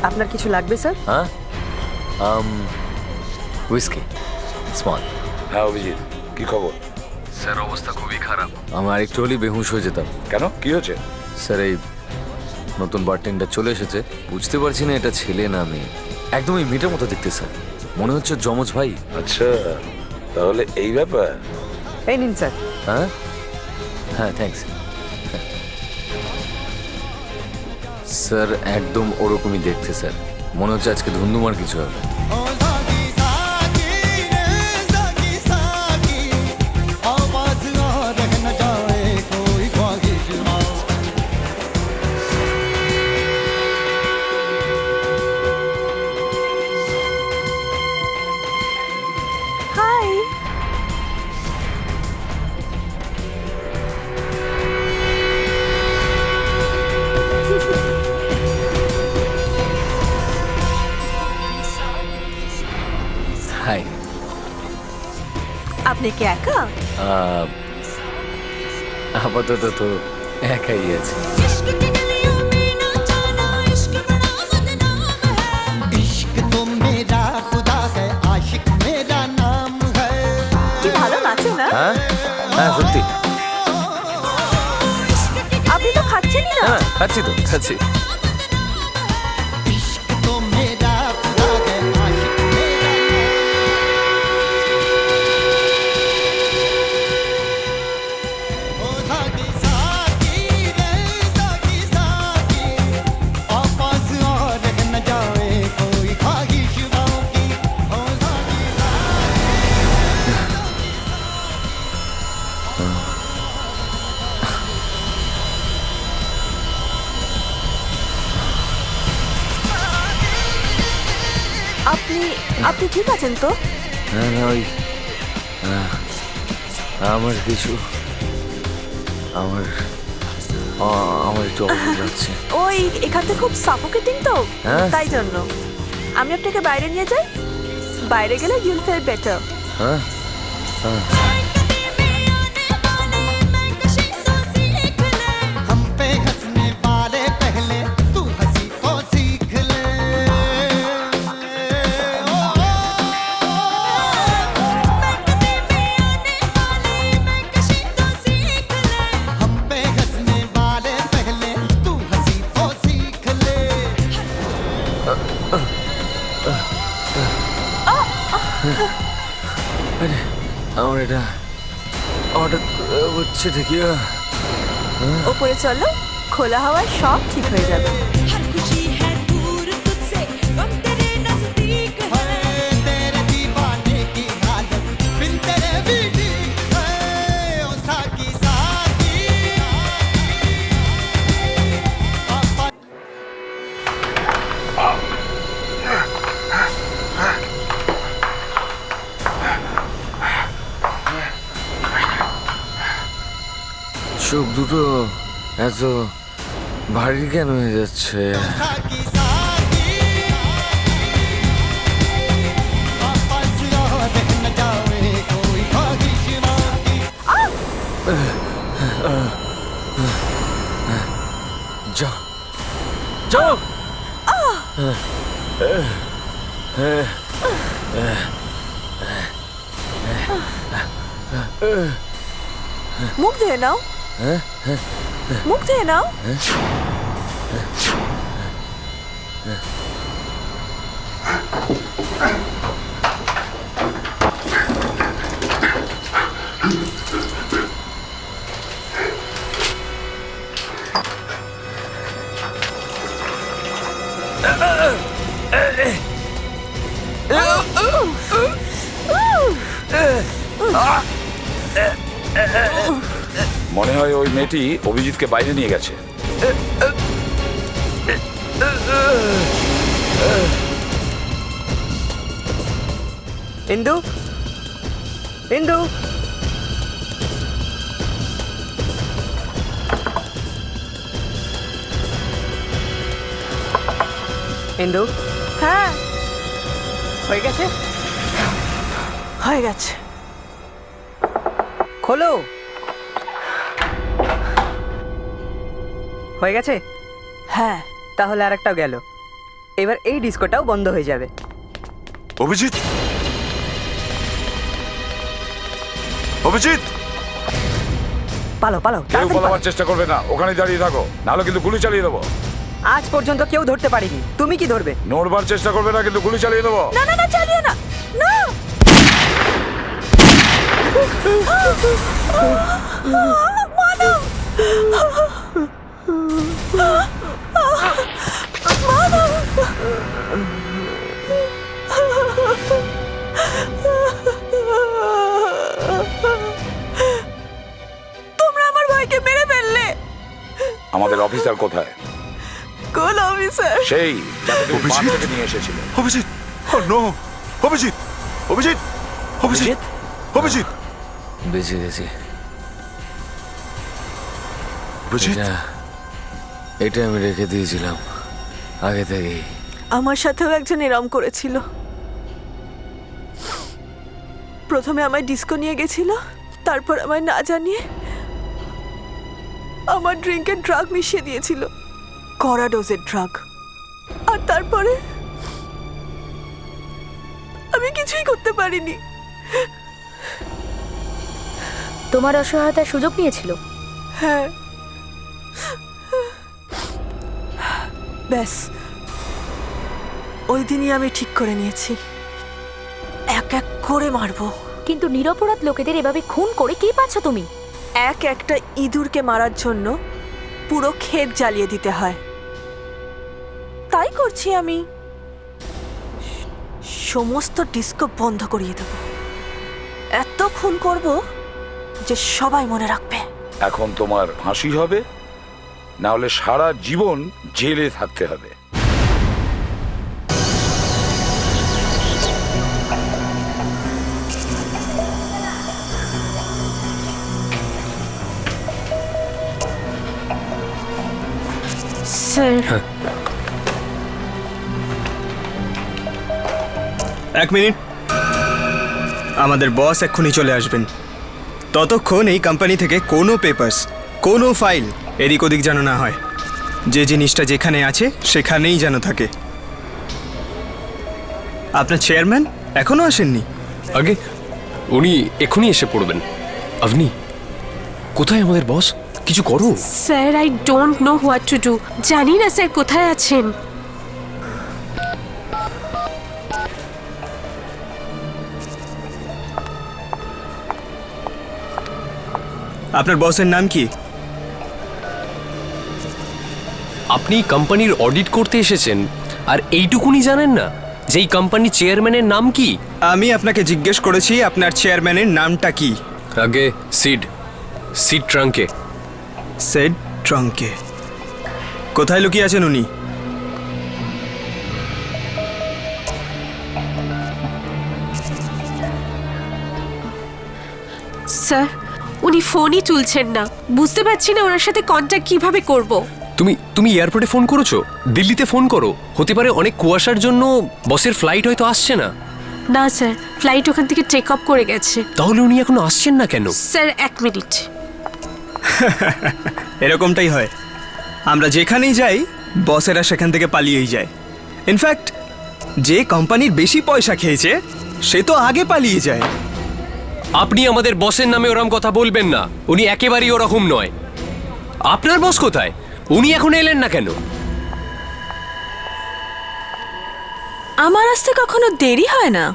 আপনার কিছু লাগবে স্যার? হ্যাঁ, হুইস্কি স্মল। হ্যাঁ অভিজিৎ, কি খবর? স্যার অবস্থা খুবই খারাপ, আমার একটু হলেই বেহুশ হয়ে যেতাম। কেন, কি হয়েছে? স্যার এই নতুন বারটেন্ডার চলে এসেছে, বুঝতে পারছি না এটা ছেলে না মেয়ে। একদমই মেয়েটার মতো দেখতে স্যার, মনে হচ্ছে যমজ ভাই। আচ্ছা তাহলে এই ব্যাপার। এই নিন স্যার। হ্যাঁ হ্যাঁ থ্যাঙ্কস। স্যার একদম ওরকমই দেখতে স্যার, মনে হচ্ছে আজকে ধুন্ধুমার কিছু হবে। হাই। হাই। আপনি কি একা? আপাতত তো একাই আছে। इश्क की गलियों में ना जाना, इश्क बड़ा बदनाम है। इश्क तो मेरा खुदा है, आशिक मेरा नाम है। কি ভালো নাচে না? হ্যাঁ হ্যাঁ সত্যি। আপনি তো খাচ্ছেনই না। হ্যাঁ খাচ্ছি তো খাচ্ছি। इश्क तो मेरा खुदा है, आशिक मेरा नाम। ओ साकी साकी रे साकी साकी, आपस और न जाए कोई ख्वाहिश बाकी। ओ साकी আপনি আপনি ঠিক আছেন তো? না না ওই আমার কিছু আমার আমার একটু অবস্থা যাচ্ছে। ওই এখানে খুব সাফোকেটিং তো, হ্যাঁ। তাই জন্য আমি আপনাকে বাইরে নিয়ে যাই। বাইরে গেলে ইউল ফিল বেটার। হ্যাঁ হ্যাঁ हम पे हंसने वाले पहले तू हंसी को सीख ले। हम पे हंसने वाले पहले तू हंसी को सीख ले। আমার এটা হঠাৎ হচ্ছে ঠিকই। ওপরে চলো, খোলা হাওয়ায় সব ঠিক হয়ে যাবে। हर खुशी है दूर तुझसे, गम तेरे नजदीक है। तेरे दीवाने की हालत बिन तेरे भी ठीक है। ओ साकी साकी চোখ দুটো এত ভারী কেন হয়ে যাচ্ছে? साकी साकी, आपस और न जाए कोई ख्वाहिश बाकी। যাও যাও। মুখ ধুয়ে নাও, মুখ ধুয়ে নাও। মনে হয় ওই মেয়েটি অভিজিৎকে বাইরে নিয়ে গেছে। ইন্দু, ইন্দু, ইন্দু, হ্যাঁ হয়ে গেছে? হয়ে গেছে। খোলো। হয়ে গেছে? হ্যাঁ। তাহলে আরেকটাও গেল। এবার এই ডিস্কোটাও বন্ধ হয়ে যাবে। অভিজিৎ, অভিজিৎ, পালো পালো, কেউ তাড়াতাড়ি পালো। পালাবার চেষ্টা করবে না, ওখানে দাঁড়িয়ে থাকো, নাহলে কিন্তু গুলি চালিয়ে দেবো। আজ পর্যন্ত কেউ ধরতে পারিনি, তুমি কি ধরবে? নড়বার চেষ্টা করবে না, কিন্তু গুলি চালিয়ে দেবো। না না না, চালিয়ে না, না। মানো। আমাদের অফিসার কোথায়? কোন অফিসার? সেই যাকে তুমি বার থেকে নিয়ে এসেছিলে। অভিজিৎ, নো, অভিজিৎ, অভিজিৎ, অভিজিৎ, অভিজিৎ, বেঁচে গেছি। অভিজিৎ, এটা আমি রেখে দিয়েছিলাম আগে থেকেই। আমার সাথেও একজন এরম করেছিল। প্রথমে আমায় ডিস্কো নিয়ে গেছিল, তারপর আমায় না জানিয়ে আমার ড্রিঙ্কে ড্রাগ মিশিয়ে দিয়েছিল, কড়া ডোজের ড্রাগ। আর তারপরে আমি কিছুই করতে পারিনি। তোমার অসহায়তার সুযোগ নিয়েছিল। হ্যাঁ, ব্যাস ওই দিনই আমি ঠিক করে নিয়েছি, এক এক করে মারবো। কিন্তু নিরপরাধ লোকেদের এভাবে খুন করে কি পাচ্ছ তুমি? এক একটা ইঁদুরকে মারার জন্য পুরো ক্ষেত জ্বালিয়ে দিতে হয়, তাই করছি আমি। সমস্ত ডিস্কো বন্ধ করিয়ে দেব, এত খুন করব যে সবাই মনে রাখবে। এখন তোমার ফাঁসি হবে, না হলে সারা জীবন জেলে থাকতে হবে। স্যার, এক মিনিট, আমাদের বস এক্ষুনি চলে আসবেন। ততক্ষণ এই কোম্পানি থেকে কোনো পেপারস, কোনো ফাইল এদিক ওদিক যেন না হয়। যে জিনিসটা যেখানে আছে সেখানেই যেন থাকে। আপনার চেয়ারম্যান এখনো আসেননি? আগে উনি এক্ষুনি এসে পড়বেন। আপনি কোথায় আমাদের বস? কিছু করো। Sir, I don't know what to do. জানি না স্যার কোথায় আছেন। আপনার বসের নাম কি? আপনি কোম্পানির অডিট করতে এসেছেন আর এইটুকুনি জানেন না যে এই কোম্পানির চেয়ারম্যানের নাম কি? আমি আপনাকে জিজ্ঞেস করেছি আপনার চেয়ারম্যানের নামটা কি। আগে সিড ট্রাঙ্কে। সিড ট্রাঙ্কে? কোথায় লুকিয়ে আছেন উনি? স্যার, উনি ফোনই তুলছেন না, বুঝতে পারছি না ওনার সাথে কন্ট্যাক্ট কিভাবে করব। তুমি এয়ারপোর্টে ফোন করেছো? দিল্লিতে ফোন করো, হতে পারে অনেক কুয়াশার জন্য বসের ফ্লাইট হয়তো আসছে না। না স্যার, ফ্লাইট ওখান থেকে টেক অফ করে গেছে। তাহলে উনি এখনো আসছেন না কেন? স্যার, এক মিনিট। এরকমটাই হয়, আমরা যেখানেই যাই বসেরা সেখান থেকে পালিয়েই যায়। ইনফ্যাক্ট যে কোম্পানির বেশি পয়সা খেয়েছে সে তো আগে পালিয়ে যায়। আপনি আমাদের বসের নামে ওরকম কথা বলবেন না, উনি একেবারেই ওরকম নয়। আপনার বস কোথায়? উনি এখন এলেন না কেন? আমার আসতে কখনো দেরি হয় না।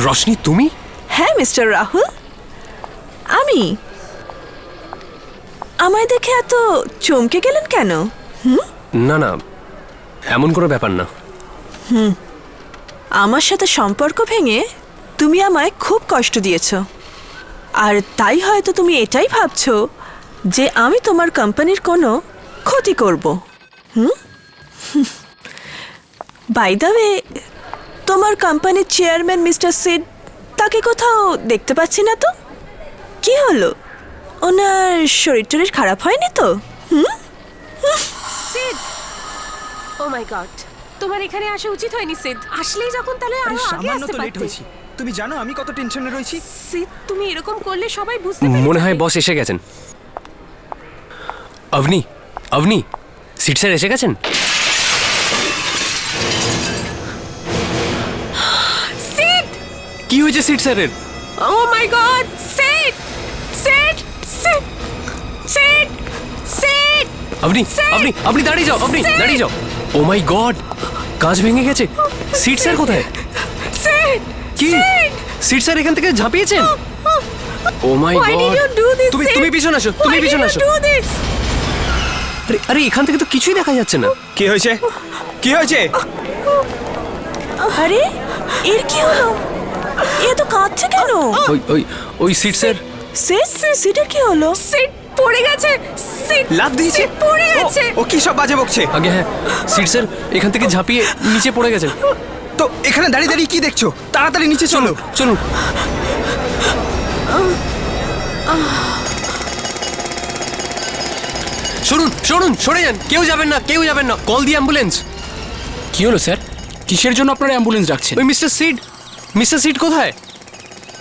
রশনি, তুমি? হ্যাঁ মিস্টার রাহুল, আমি। আমায় দেখে এত চমকে গেলেন কেন? না না, এমন কোনো ব্যাপার না। আমার সাথে সম্পর্ক ভেঙে তুমি আমায় খুব কষ্ট দিয়েছ, আর তাই হয়তো তুমি এটাই ভাবছো যে আমি তোমার কোম্পানির কোনো ক্ষতি করব। বাই দ্য ওয়ে, তোমার কোম্পানির চেয়ারম্যান মিস্টার সিড, তাকে কোথাও দেখতে পাচ্ছি না তো। কি হলো, ওনার শরীর টরীর খারাপ হয়নি তো? সিড, ও মাই গড, তোমার এখানে আসা উচিত হয়নি সিড। আসলেই যখন, তাহলে আরো আগে আসতে পারতে। তুমি জানো আমি কত টেনশনে রয়েছি। সিড, তুমি এরকম করলে সবাই বুঝতে পারবে। মনে হয় বস এসে গেছেন। অভনি, সিট স্যার এসে গেছেন। সিড, কি হয়েছে সিট স্যারের? Oh my god, Sid, Sid, Sid, Sid, Sid. আপনি দাঁড়িয়ে যাও, আপনি দাঁড়িয়ে যাও। ও মাই গড, কাঁচ ভেঙে গেছে। সিট স্যার কোথায়? সিড, কি সিট স্যার এখান থেকে ঝাঁপিয়েছেন? ও মাই গড, তুমি পিছনে আসো, তুমি পিছনে আসো। আরে এখান থেকে তো কিছুই দেখা যাচ্ছে না। কি হয়েছে? কি হয়েছে? আরে এর কি হলো? এ তো কাঁদছে কেন? ওই সিট স্যার। সিটের কি হলো? সিট পড়ে পড়ে গেছে সিট লাফ দিয়েছে সিট পড়ে গেছে ও কি সব বাজে বকছে? আগে হ্যাঁ সিট স্যার এখান থেকে ঝাঁপিয়ে নিচে পড়ে গেছে। তো এখানে দাঁড়িয়ে দাঁড়িয়ে কি দেখছো? তাড়াতাড়ি নিচে চলো। চলুন। শুনুন শুনুন, সরে যান, কেউ যাবেন না, কেউ যাবেন না, কল দি অ্যাম্বুলেন্স। কি হলো স্যার? কিসের জন্য আপনারা অ্যাম্বুলেন্স ডাকছেন? ওই মিস্টার সিড কোথায়?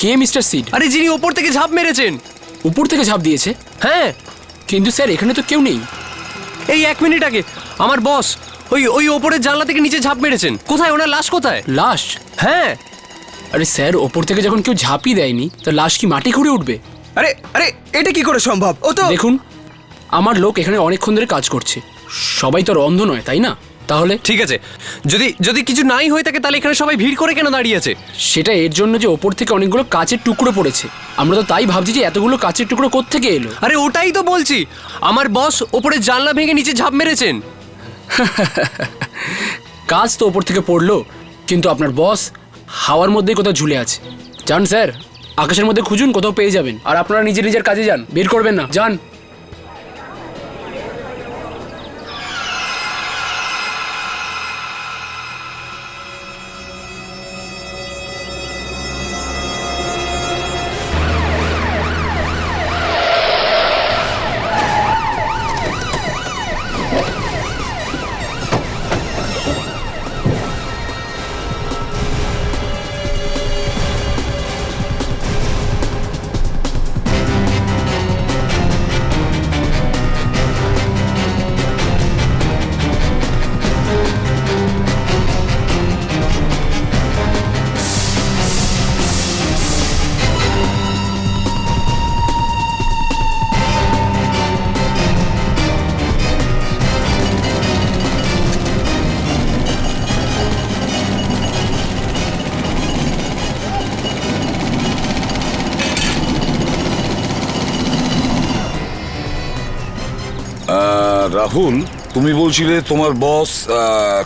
কে মিস্টার সিড? আরে যিনি ওপর থেকে ঝাঁপ মেরেছেন। উপর থেকে ঝাঁপ দিয়েছে? হ্যাঁ। কিন্তু স্যার এখানে তো কেউ নেই। এই 1 মিনিট আগে আমার বস ওই ওপরের জানলা থেকে নিচে ঝাঁপ মেরেছেন। কোথায় ওনার লাশ? কোথায় লাশ? হ্যাঁ। আরে স্যার, ওপর থেকে যখন কেউ ঝাঁপই দেয়নি তো লাশ কি মাটি খুঁড়ে উঠবে? আরে আরে এটা কি করে সম্ভব? ও তো দেখুন, আমার লোক এখানে অনেকক্ষণ ধরে কাজ করছে, সবাই তো আর অন্ধ নয়, তাই না? তাহলে ঠিক আছে, যদি কিছু নাই হয়ে থাকে তাহলে এখানে সবাই ভিড় করে কেন দাঁড়িয়ে আছে? সেটা এর জন্য যে ওপর থেকে অনেকগুলো কাচের টুকরো পড়েছে। আমরা তো তাই ভাবছি যে এতগুলো কাচের টুকরো কোত্থেকে এলো। আরে ওটাই তো বলছি, আমার বস ওপরে জানলা ভেঙে নিচে ঝাঁপ মেরেছেন। কাজ তো ওপর থেকে পড়লো, কিন্তু আপনার বস হাওয়ার মধ্যেই কোথাও ঝুলে আছে। যান স্যার, আকাশের মধ্যে খুঁজুন, কোথাও পেয়ে যাবেন। আর আপনারা নিজের নিজের কাজে যান, বের করবেন না, যান। রাহুল, তুমি বলছিলে তোমার বস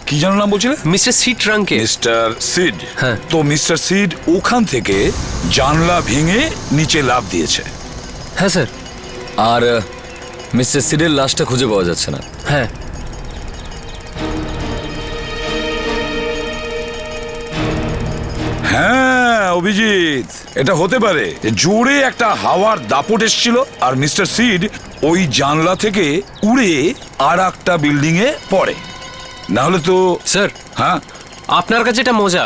কি যেন নাম বলছিলে? Mister Sid Ranke. Mister Sid? হ্যাঁ। তো মিস্টার সিড ওখান থেকে জানলা ভেঙে নিচে লাফ দিয়েছে? হ্যাঁ স্যার। আর মিস্টার সিডের লাশটা খুঁজে পাওয়া যাচ্ছে না। হ্যাঁ। হ্যাঁ অভিজিৎ, এটা হতে পারে জোরে একটা হাওয়ার দাপট এসেছিল আর মিস্টার সিড ওই জানলা থেকে উড়ে আর একটা বিল্ডিং এ পড়ে। না হলে তো স্যার, হ্যাঁ আপনার কাছে এটা মজা,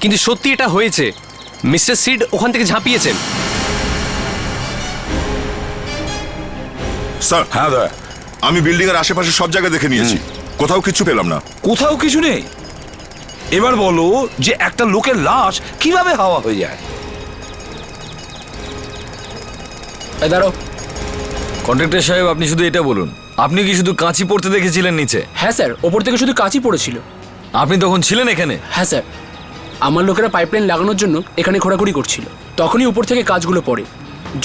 কিন্তু সত্যি এটা হয়েছে। মিস্টার সিড ওখান থেকে ঝাঁপিয়েছেন। স্যার, হ্যাঁ দা, আমি বিল্ডিং এর আশেপাশে সব জায়গায় দেখে নিয়েছি, কোথাও কিছু পেলাম না। কোথাও কিছু নেই? এবার বলো যে একটা লোকের লাশ কিভাবে হাওয়া হয়ে যায়? দাঁড়াও। কন্ট্রাক্টর সাহেব, আপনি শুধু এটা বলুন, আপনি কি শুধু কাঁচি পড়তে দেখেছিলেন নিচে? হ্যাঁ স্যার, ওপর থেকে শুধু কাঁচই পড়েছিল। আপনি তখন ছিলেন এখানে? হ্যাঁ স্যার, আমার লোকেরা পাইপলাইন লাগানোর জন্য এখানে ঘোরাঘুরি করছিল, তখনই উপর থেকে কাজগুলো পড়ে।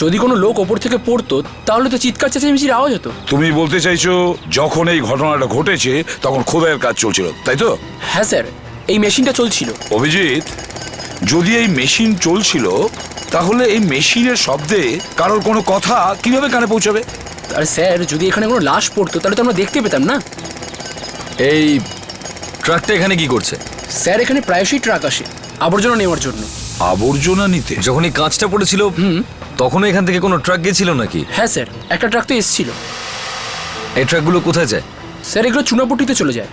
যদি কোনো লোক ওপর থেকে পড়তো তাহলে তো চিৎকার চেঁচামেচির আওয়াজ হতো। তুমি বলতে চাইছো যখন এই ঘটনাটা ঘটেছে তখন খোদাইয়ের কাজ চলছিল, তাই তো? হ্যাঁ স্যার, এই মেশিনটা চলছিল। অভিজিৎ, যদি এই মেশিন চলছিল তাহলে এই মেশিনের শব্দে কারোর কোনো কথা কিভাবে কানে পৌঁছাবে? আর স্যার, যদি এখানে কোনো লাশ পড়তো তাহলে তো আমরা দেখতে পেতাম না। এই ট্রাকটা এখানে কি করছে? স্যার, এখানে প্রায়শই ট্রাক আসে আবর্জনা নেওয়ার জন্য। আবর্জনা নিতে? যখন এই কাঁচটা পড়েছিল তখন এখান থেকে কোনো ট্রাক গেছিল নাকি? হ্যাঁ স্যার, একটা ট্রাক তো এসেছিল। এই ট্রাকগুলো কোথায় যায়? স্যার, এগুলো চুনাপট্টিতে চলে যায়।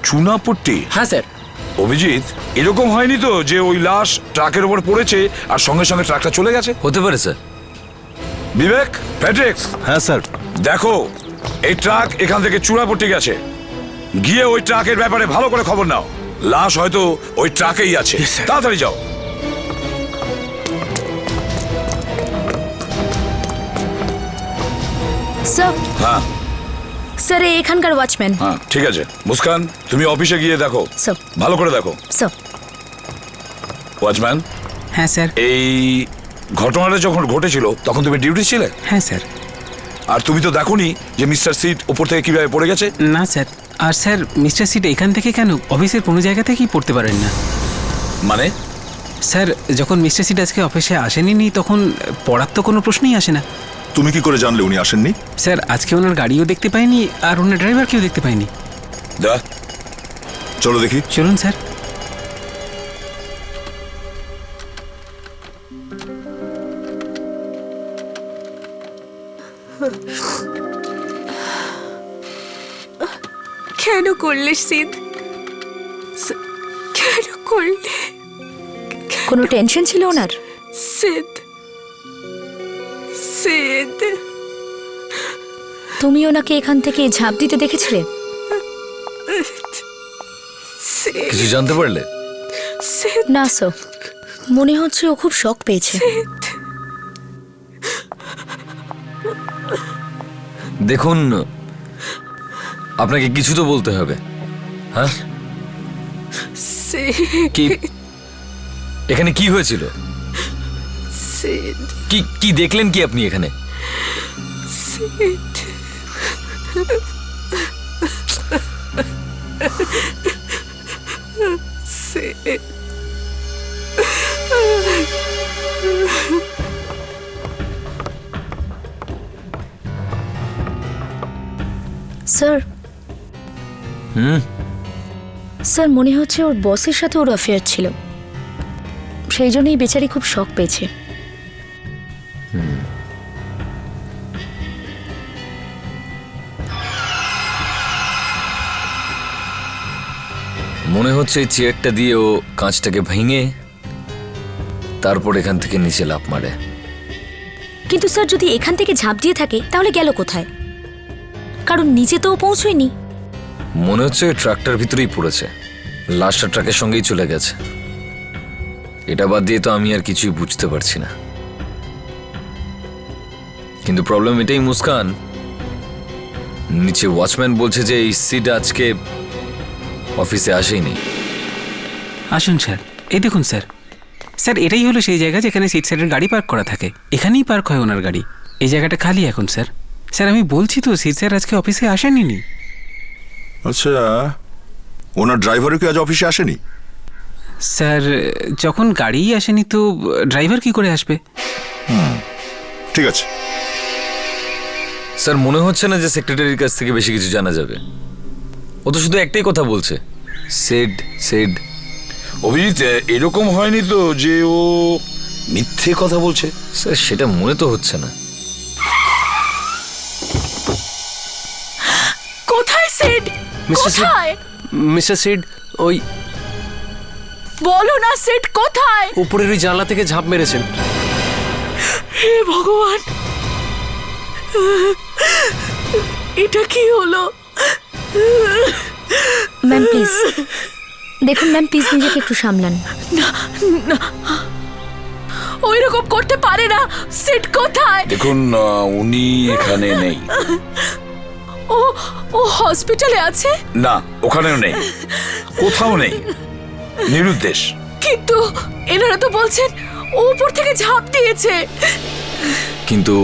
চুনাপট্টি? হ্যাঁ স্যার। অভিজিৎ, এরকম হয়নি তো যে ওই লাশ ট্রাকের উপর পড়েছে আর সঙ্গে সঙ্গে ট্রাকটা চলে গেছে? হতে পারে স্যার। বিবেক, প্যাট্রিক। হ্যাঁ স্যার। দেখো, এই ট্রাক এখান থেকে চুনাপট্টি গেছে, গিয়ে ওই ট্রাকের ব্যাপারে ভালো করে খবর নাও। লাশ হয়তো ওই ট্রাকেই আছে, তাড়াতাড়ি যাও। স্যার, হ্যাঁ স্যার এখানকার ওয়াচম্যান। হ্যাঁ, ঠিক আছে। মুস্কান, তুমি অফিসে গিয়ে দেখো, স্যার। ভালো করে দেখো। স্যার। ওয়াচম্যান। হ্যাঁ স্যার। এই ঘটনাটা যখন ঘটেছিল তখন তুমি ডিউটি ছিলে? হ্যাঁ স্যার। আর তুমি তো দেখোনি যে মিস্টার সিড উপর থেকে কিভাবে পড়ে গেছে? না স্যার। আর স্যার, মিস্টার সিড এখান থেকে কেন, অফিসের কোনো জায়গা থেকেই পড়তে পারেন না। মানে? স্যার, যখন মিস্টার সিড আজকে অফিসে আসেনি তখন পড়ার তো কোনো প্রশ্নই আসে না। তুমি কি করে জানলে উনি আসেননি? স্যার আজকে ওনার গাড়িও দেখতে পাইনি আর ওনার ড্রাইভারকেও দেখতে পাইনি। চলো দেখি। চলুন স্যার। কেন করলে সিদ? কেন করলে? কোনো টেনশন ছিল ওনার? সিদ, সিদ, তুমি ওনাকে এখান থেকে ঝাঁপ দিতে দেখেছিলে? কিছু জানতে পারলে? না স্যার, মনে হচ্ছে ও খুব শক পেয়েছে। দেখুন, আপনাকে কিছু তো বলতে হবে। হ্যাঁ, কি এখানে কি হয়েছিল? কি কি দেখলেন কি আপনি এখানে? স্যার, হুম, স্যার মনে হচ্ছে ওর বসের সাথে ওর অ্যাফেয়ার ছিল, সেই জন্যই বেচারি খুব শক পেয়েছে। মনে হচ্ছে এই চেয়ারটা দিয়ে ও কাঁচটাকে ভেঙে তারপর এখান থেকে নিচে লাফ মারে। কিন্তু স্যার যদি এখান থেকে ঝাঁপ দিয়ে থাকে তাহলে গেল কোথায়? কারণ নিচে তো ও পৌঁছয়নি। মনে হচ্ছে ওই ট্রাকটার ভিতরেই পড়েছে, লাশটা ট্রাকের সঙ্গেই চলে গেছে। এটা বাদ দিয়ে তো আমি আর কিছুই বুঝতে পারছি না। কিন্তু প্রবলেম এটাই মুস্কান, নিচে ওয়াচম্যান বলছে যে এই সিট আজকে অফিসে আসেনি। আসুন স্যার, এই দেখুন স্যার। স্যার এটাই হলো সেই জায়গা যেখানে সিট সাইডের গাড়ি পার্ক করা থাকে, এখানেই পার্ক হয় ওনার গাড়ি। এই জায়গাটা খালি এখন স্যার। স্যার আমি বলছি তো, সিট স্যার আজকে অফিসে আসেনি। আচ্ছা, ওনার ড্রাইভারও কি আজ অফিসে আসেনি? স্যার যখন গাড়িই আসেনি তো ড্রাইভার কি করে আসবে? ঠিক আছে স্যার, মনে হচ্ছে না যে সেক্রেটারির কাছ থেকে বেশি কিছু জানা যাবে। ও তো শুধু একটাই কথা বলছে, সেড সেড। অভিজিৎ, এরকম হয়নি তো যে ও মিথ্যে কথা বলছে? স্যার সেটা মনে তো হচ্ছে না। কোথায় সিড? কোথায়? মিস্টার সিড, ওই বলো না সিড কোথায়? উপরের ওই জানলা থেকে ঝাঁপ মেরেছেন। হে ভগবান, এটা কি হলো? ম্যাম প্লিজ দেখুন, ম্যাম প্লিজ নিজেকে একটু সামলান। না না, ওই রকম করতে পারে না। সিড কোথায়? দেখুন, উনি এখানে নেই। ও ও হসপিটালে আছে? না, ওখানেও নেই, কোথাও নেই, নিরুদ্দেশ। কিন্তু এনারা তো বলছেন ও উপর থেকে ঝাঁপ দিয়েছে। কিন্তু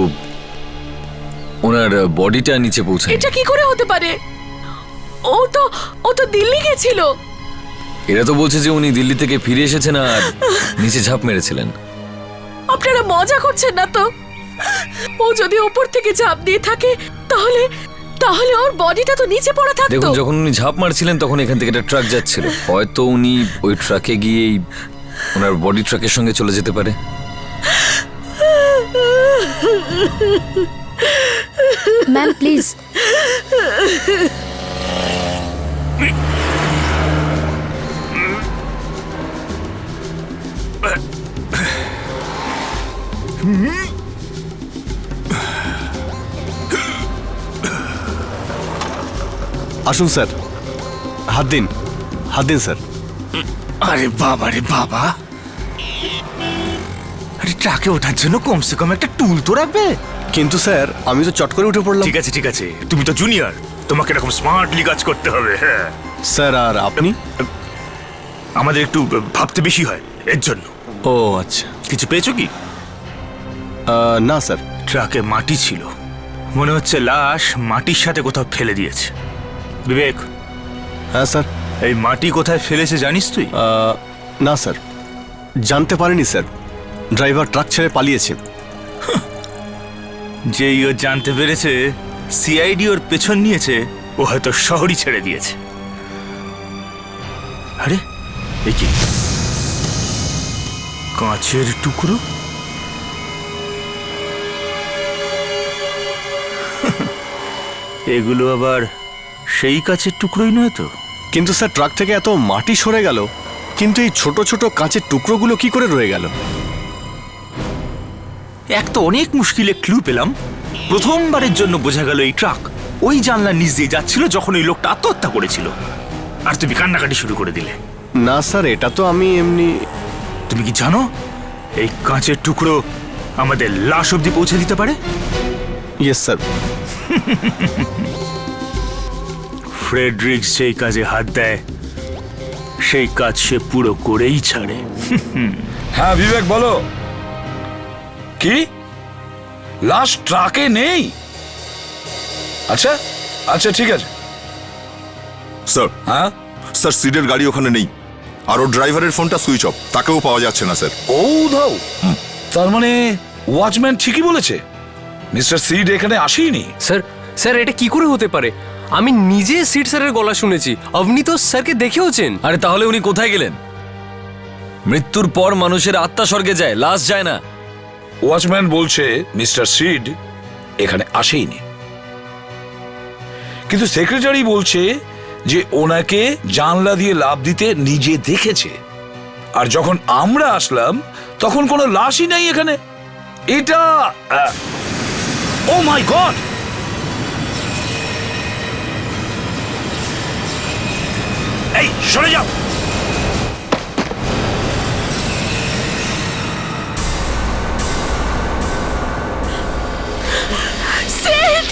ওনার বডিটা নিচে পৌঁছায়। এটা কি করে হতে পারে? ও তো দিল্লি গেছিল। এরা তো বলছে যে উনি দিল্লি থেকে ফিরে এসেছেন আর নিচে ঝাঁপ মেরেছিলেন। আপনারা মজা করছেন না তো? ও যদি উপর থেকে ঝাঁপ দিয়ে থাকে তাহলে তাহলে ওর বডিটা তো নিচে পড়ে থাকতো। দেখুন, যখন উনি ঝাঁপ মারছিলেন তখন এখান থেকে একটা ট্রাক যাচ্ছিল, হয়তো উনি ওই ট্রাকে গিয়েই ওনার বডি ট্রাকের সঙ্গে চলে যেতে পারে। Ma'am please. আসুন স্যার, হাত দিন, হাত দিন স্যার। আরে বাবা রে বাবা, আরে ট্রাকে ওঠার জন্য কমসে কম একটা টুল তো রাখবে। কিন্তু স্যার আমি তো চট করে উঠে পড়লাম। ঠিক আছে ঠিক আছে, তুমি তো জুনিয়র, তোমাকে এরকম স্মার্টলি কাজ করতে হবে। হ্যাঁ স্যার, আর আপনি? আমাদের একটু ভাবতে বেশি হয় এর জন্য। ও আচ্ছা। কিছু পেয়েছো কি? না স্যার। ট্রাকে মাটি ছিল, মনে হচ্ছে লাশ মাটির সাথে কোথাও ফেলে দিয়েছে। বিবেক। হ্যাঁ স্যার। এই মাটি কোথায় ফেলেছে জানিস তুই? না স্যার, জানতে পারিনি স্যার। ড্রাইভার ট্রাক ছেড়ে পালিয়েছে। যেই ও জানতে পেরেছে সিআইডি ওর পেছন নিয়েছে, ও হয়তো শহরই ছেড়ে দিয়েছে। আরে এ কি কাঁচের টুকরো? এগুলো আবার সেই কাঁচের টুকরোই নয় তো? কিন্তু স্যার ট্রাক থেকে এত মাটি সরে গেল, কিন্তু এই ছোট ছোট কাঁচের টুকরোগুলো কি করে রয়ে গেল? এক তো অনেক মুশকিলে ক্লু পেলাম, প্রথমবারের জন্য বোঝা গেল এই ট্রাক ওই জানলার নিচ দিয়ে যাচ্ছিল যখন ওই লোকটা আত্মহত্যা করেছিল, আর তুমি কান্নাকাটি শুরু করে দিলে। না স্যার, এটা তো আমি এমনি। তুমি কি জানো এই কাঁচের টুকরো আমাদের লাশ অবধি পৌঁছে দিতে পারে? Yes sir. ফ্রেডরিক্স সেই কাজে হাত দেয়, সেই কাজ সে পুরো করেই ছাড়ে। হ্যাঁ বিবেক, বলো। কি লাশ ট্রাকে নেই? আচ্ছা আচ্ছা, ঠিক আছে স্যার। হ্যাঁ স্যার, সিডের গাড়ি ওখানে নেই, আর ওর ড্রাইভারের ফোনটা সুইচ অফ, তাকেও পাওয়া যাচ্ছে না স্যার। ও দাও, তার মানে ওয়াচম্যান ঠিকই বলেছে, মিস্টার সিড এখানে আসেনি। স্যার স্যার এটা কি করে হতে পারে? আমি নিজে সিড স্যারের গলা শুনেছি, আপনি তো স্যারকে দেখেওছেন। আরে তাহলে উনি কোথায় গেলেন? মৃত্যুর পর মানুষের আত্মা স্বর্গে যায়, লাশ যায় না। ওয়াচম্যান বলছে মিস্টার সিড এখানে আসেইনি, কিন্তু সেক্রেটারি বলছে যে ওনাকে জানলা দিয়ে লাফ দিতে নিজে দেখেছে, আর যখন আমরা আসলাম তখন কোনো লাশই নাই এখানে। এটা ও মাই গড! এই সরে যাও। Sid!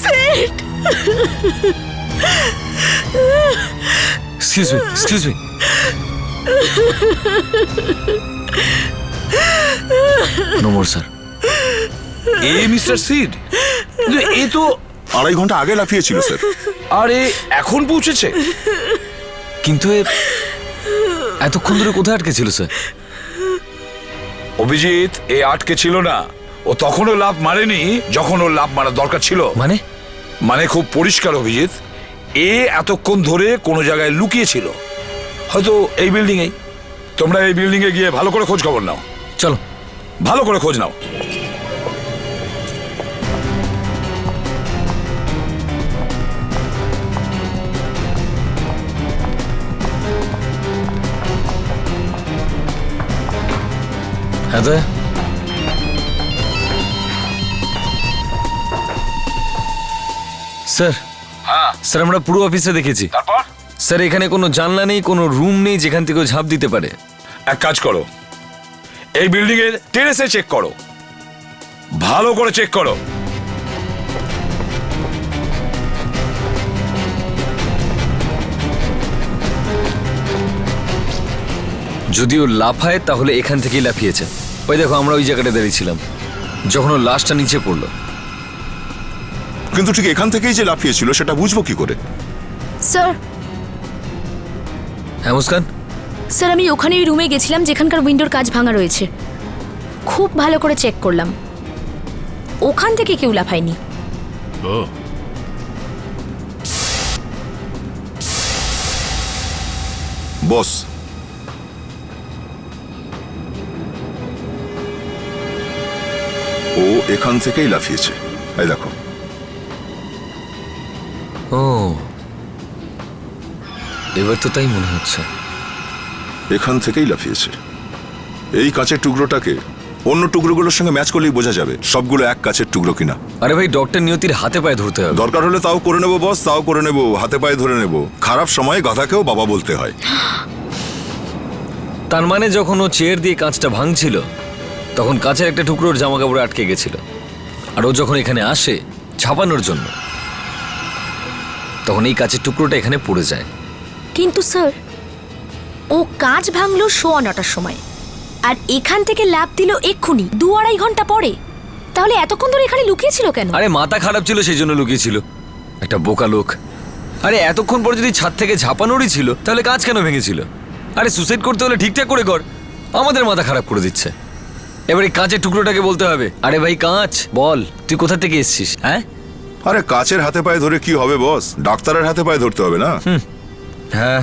Sid! Excuse me. No more sir. এ মিস্টার সিড, এ তো 2.5 ঘন্টা আগে লাফিয়েছিল স্যার। আরে এখন পৌঁছেছে? কিন্তু এতক্ষণ ধরে কোথায় আটকে ছিল স্যার? অভিজিৎ, এ আটকে ছিল না, ও তখনও লাভ মারেনি যখন ওর লাভ মারা দরকার ছিল। মানে খুব পরিষ্কার অভিজিৎ, এ এতক্ষণ ধরে কোনো জায়গায় লুকিয়ে ছিল, হয়তো এই বিল্ডিং এই। তোমরা এই বিল্ডিং এ গিয়ে ভালো করে খোঁজ খবর নাও। চলো, ভালো করে খোঁজ নাও। হ্যাঁ তো স্যার। স্যার আমরা পুরো অফিসে দেখেছি। তারপর স্যার এখানে কোনো জানলা নেই, কোনো রুম নেই যেখান থেকে ঝাঁপ দিতে পারে। এক কাজ করো, এই বিল্ডিং এর টেরেসে চেক করো, ভালো করে চেক করো। যদি ও লাফায় তাহলে এখান থেকেই লাফিয়েছে। ওই দেখো, আমরা ওই জায়গাটা দাঁড়িয়েছিলাম যখন ওর লাশটা নিচে পড়লো। কিন্তু ঠিক এখান থেকেই যে লাফিয়েছিল সেটা বুঝবো কি করে? স্যার। হ্যাঁ মুস্কান। স্যার আমি ওখানে ওই রুমে গেছিলাম যেখানকার উইন্ডোর কাজ ভাঙা রয়েছে, খুব ভালো করে চেক করলাম, ওখান থেকে কেউ লাফায়নি। বস, ও এখান থেকেই লাফিয়েছে, এই দেখো। ও, এবার তো তাই মনে হচ্ছে। এখান থেকেই লাফিয়েছে। এই কাঁচের টুকরোটাকে অন্য টুকরোগুলোর সঙ্গে ম্যাচ করলেই বোঝা যাবে সবগুলো এক কাঁচের টুকরো কিনা। আরে ভাই, ডক্টর নিয়তির হাতে পায়ে ধরতে হবে। দরকার হলে তাও করে নেবো বস, তাও করে নেবো, হাতে পায়ে ধরে নেবো। খারাপ সময়ে গাধাকেও বাবা বলতে হয়। তার মানে যখন ও চেয়ার দিয়ে কাঁচটা ভাঙছিল তখন কাঁচের একটা টুকরোর জামা কাপড়ে আটকে গেছিল, আর ও যখন এখানে আসে ছাপানোর জন্য তখন এই কাঁচের টুকরোটা এখানে পড়ে যায়। কিন্তু স্যার ও কাজ ভাঙলো 9:15টার সময়, আর এখান থেকে লাফ দিল এক্ষুনি 2-2.5 ঘন্টা পরে। তাহলে এতক্ষণ ধরে এখানে লুকিয়েছিল কেন? আরে মাথা খারাপ ছিল সেই জন্য লুকিয়েছিল, একটা বোকা লোক। আরে এতক্ষণ পর যদি ছাদ থেকে ঝাঁপানোরই ছিল তাহলে কাঁচ কেন ভেঙেছিল? আরে সুসাইড করতে হলে ঠিকঠাক করে কর, আমাদের মাথা খারাপ করে দিচ্ছে। এবার এই কাঁচের টুকরোটাকে বলতে হবে, আরে ভাই কাঁচ বল তুই কোথা থেকে এসেছিস? হ্যাঁ আরে কাচের হাতে পায়ে ধরে কি হবে বস, ডাক্তারের হাতে পায়ে ধরতে হবে না? হ্যাঁ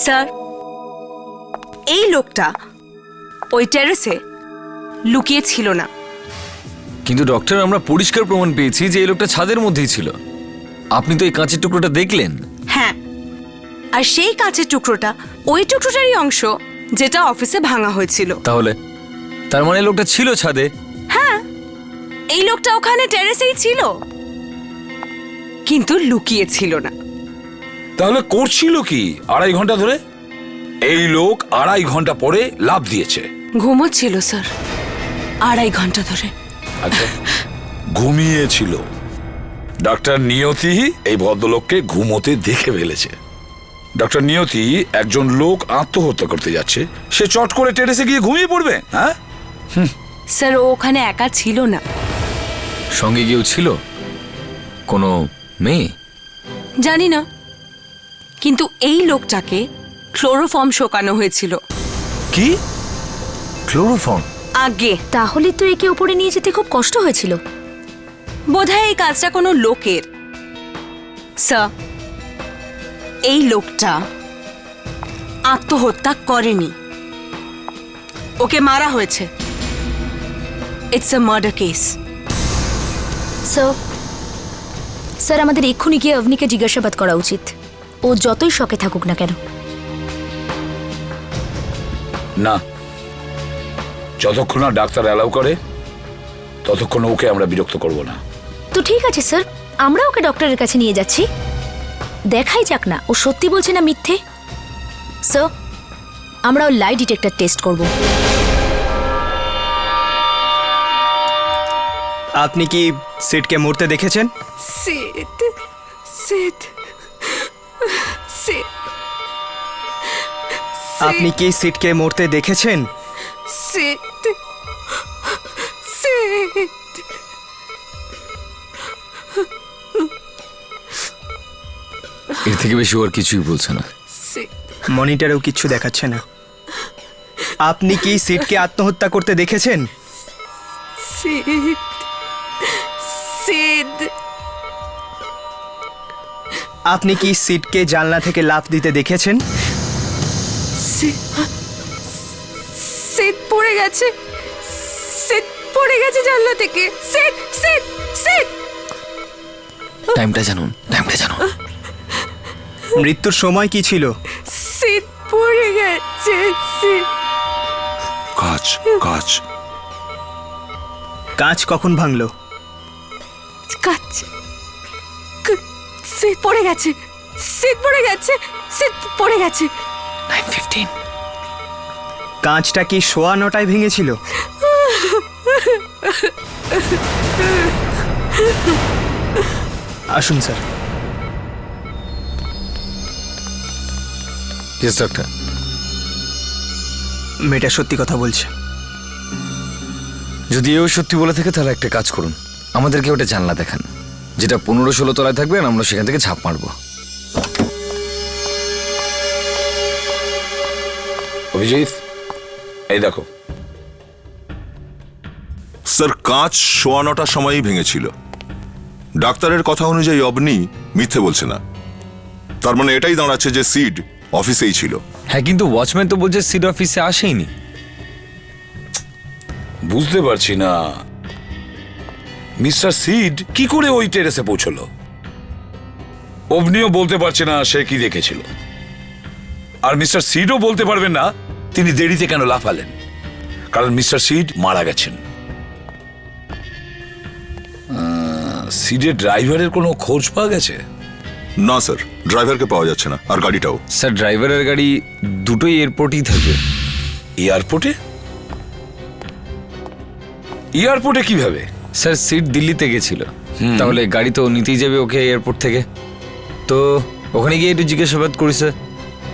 স্যার, এই লোকটা ওই টেরেসে লুকিয়ে ছিল না। কিন্তু ডক্টর আমরা পরিষ্কার প্রমাণ পেয়েছি যে এই লোকটা ছাদের মধ্যেই ছিল। আপনি তো এই কাঁচের টুকরোটা দেখলেন। হ্যাঁ, আর সেই কাঁচের টুকরোটা ওই টুকরোটারই অংশ যেটা অফিসে ভাঙা হয়েছিল। তাহলে তার মানে লোকটা ছিল ছাদে? হ্যাঁ, এই লোকটা ওখানে টেরেসেই ছিল, কিন্তু লুকিয়ে ছিল না। তাহলে করছিল কি 2.5 ঘন্টা ধরে? এই লোক 2.5 ঘন্টা পরে লাফ দিয়েছে। ঘুমোচ্ছিল স্যার 2.5 ঘন্টা ধরে। আচ্ছা, ঘুমিয়েছিল। ডাক্তার নিয়তি এই ভদ্রলোককে ঘুমোতে দেখে ফেলেছে। ডক্টর নিয়তি একজন লোক আত্মহত্যা করতে যাচ্ছে, সে চট করে টেরেসে গিয়ে ঘুমিয়ে পড়বে? হ্যাঁ স্যার, ও ওখানে একা ছিল না। সঙ্গে কেউ ছিল? কোনো মেয়ে? জানি না, কিন্তু এই লোকটাকে ক্লোরোফর্ম শোকানো হয়েছিল। কি ক্লোরোফর্ম? আগে তাহলে তো একে উপরে নিয়ে যেতে খুব কষ্ট হয়েছিল। বোধহয় এই কাজটা কোনো লোকের। স্যার, এই লোকটা আত্মহত্যা করেনি, ওকে মারা হয়েছে। It's a murder case. Sir আমাদের এক্ষুনি গিয়ে অবনীকে জিজ্ঞাসাবাদ করা উচিত, ও যতই শকে থাকুক না কেন। না, যতক্ষণ না ডাক্তার অ্যালাউ করে ততক্ষণ ওকে আমরা বিরক্ত করব না। তো ঠিক আছে স্যার, আমরা ওকে ডক্টরের কাছে নিয়ে যাচ্ছি, দেখাই যাক না ও সত্যি বলছে না মিথ্যে। স্যার, আমরা ওর লাই ডিটেক্টর টেস্ট করব। আপনি কি সিটকে মরতে দেখেছেন? সিট সিট সিট আপনি কি সিটকে মরতে দেখেছেন? সিট সিট এর থেকে বেশি ওর কিছুই বলছে না। মনিটরেও কিচ্ছু দেখাচ্ছে না। আপনি কি সিটকে আত্মহত্যা করতে দেখেছেন? সিট সিট আপনি কি সিটকে জানলা থেকে লাফ দিতে দেখেছেন? সিট পড়ে গেছে, সিট পড়ে গেছে জানলা থেকে। সিট সিট সিট টাইমটা জানুন, টাইমটা জানুন। মৃত্যুর সময় কি ছিল? সিট পড়ে গেছে। সিট কাচ কাচ কাঁচ কখন ভাঙলো? কাচ সিট পড়ে গেছে, সিট পড়ে গেছে, সিট পড়ে গেছে। 9:15। কাঁচটা কি 9:15 ভেঙেছিল? আসুন স্যার। Yes doctor. মেয়েটা সত্যি কথা বলছে। যদি এও সত্যি বলে থাকে তাহলে একটা কাজ করুন, আমাদেরকে ওটা জানলা দেখান, যেটা 15-16 তলায় থাকবে, আর আমরা সেখান থেকে ঝাঁপ মারবো। অভিজিৎ, এই দেখো। স্যার, কাঁচ 9:15 সময়ই ভেঙেছিল। ডাক্তারের কথা অনুযায়ী অবনি মিথ্যে বলছে না। তার মানে এটাই দাঁড়াচ্ছে যে সিড অফিসেই ছিল। হ্যাঁ, কিন্তু ওয়াচম্যান তো বলছে সিড অফিসে আসেইনি। বুঝতে পারছি না মিস্টার সিড কি করে ওই টেরেসে পৌঁছলো। অবনিও বলতে পারছে না সে কি দেখেছিল, আর মিস্টার সিডও বলতে পারবেন না তিনি দেরিতে কেন লাফালেন, কারণ মিস্টার সিড মারা গেছেন। সিডের ড্রাইভারের কোনো খোঁজ পাওয়া গেছে? না স্যার, ড্রাইভারকে পাওয়া যাচ্ছে না, আর গাড়িটাও। স্যার, ড্রাইভারের গাড়ি দুটোই এয়ারপোর্টেই থাকবে। এয়ারপোর্টে? এয়ারপোর্টে কিভাবে? স্যার, সিট দিল্লিতে গেছিল, তাহলে গাড়ি তো নিতেই যাবে ওকে এয়ারপোর্ট থেকে। তো ওখানে গিয়ে একটু জিজ্ঞাসাবাদ করি স্যার,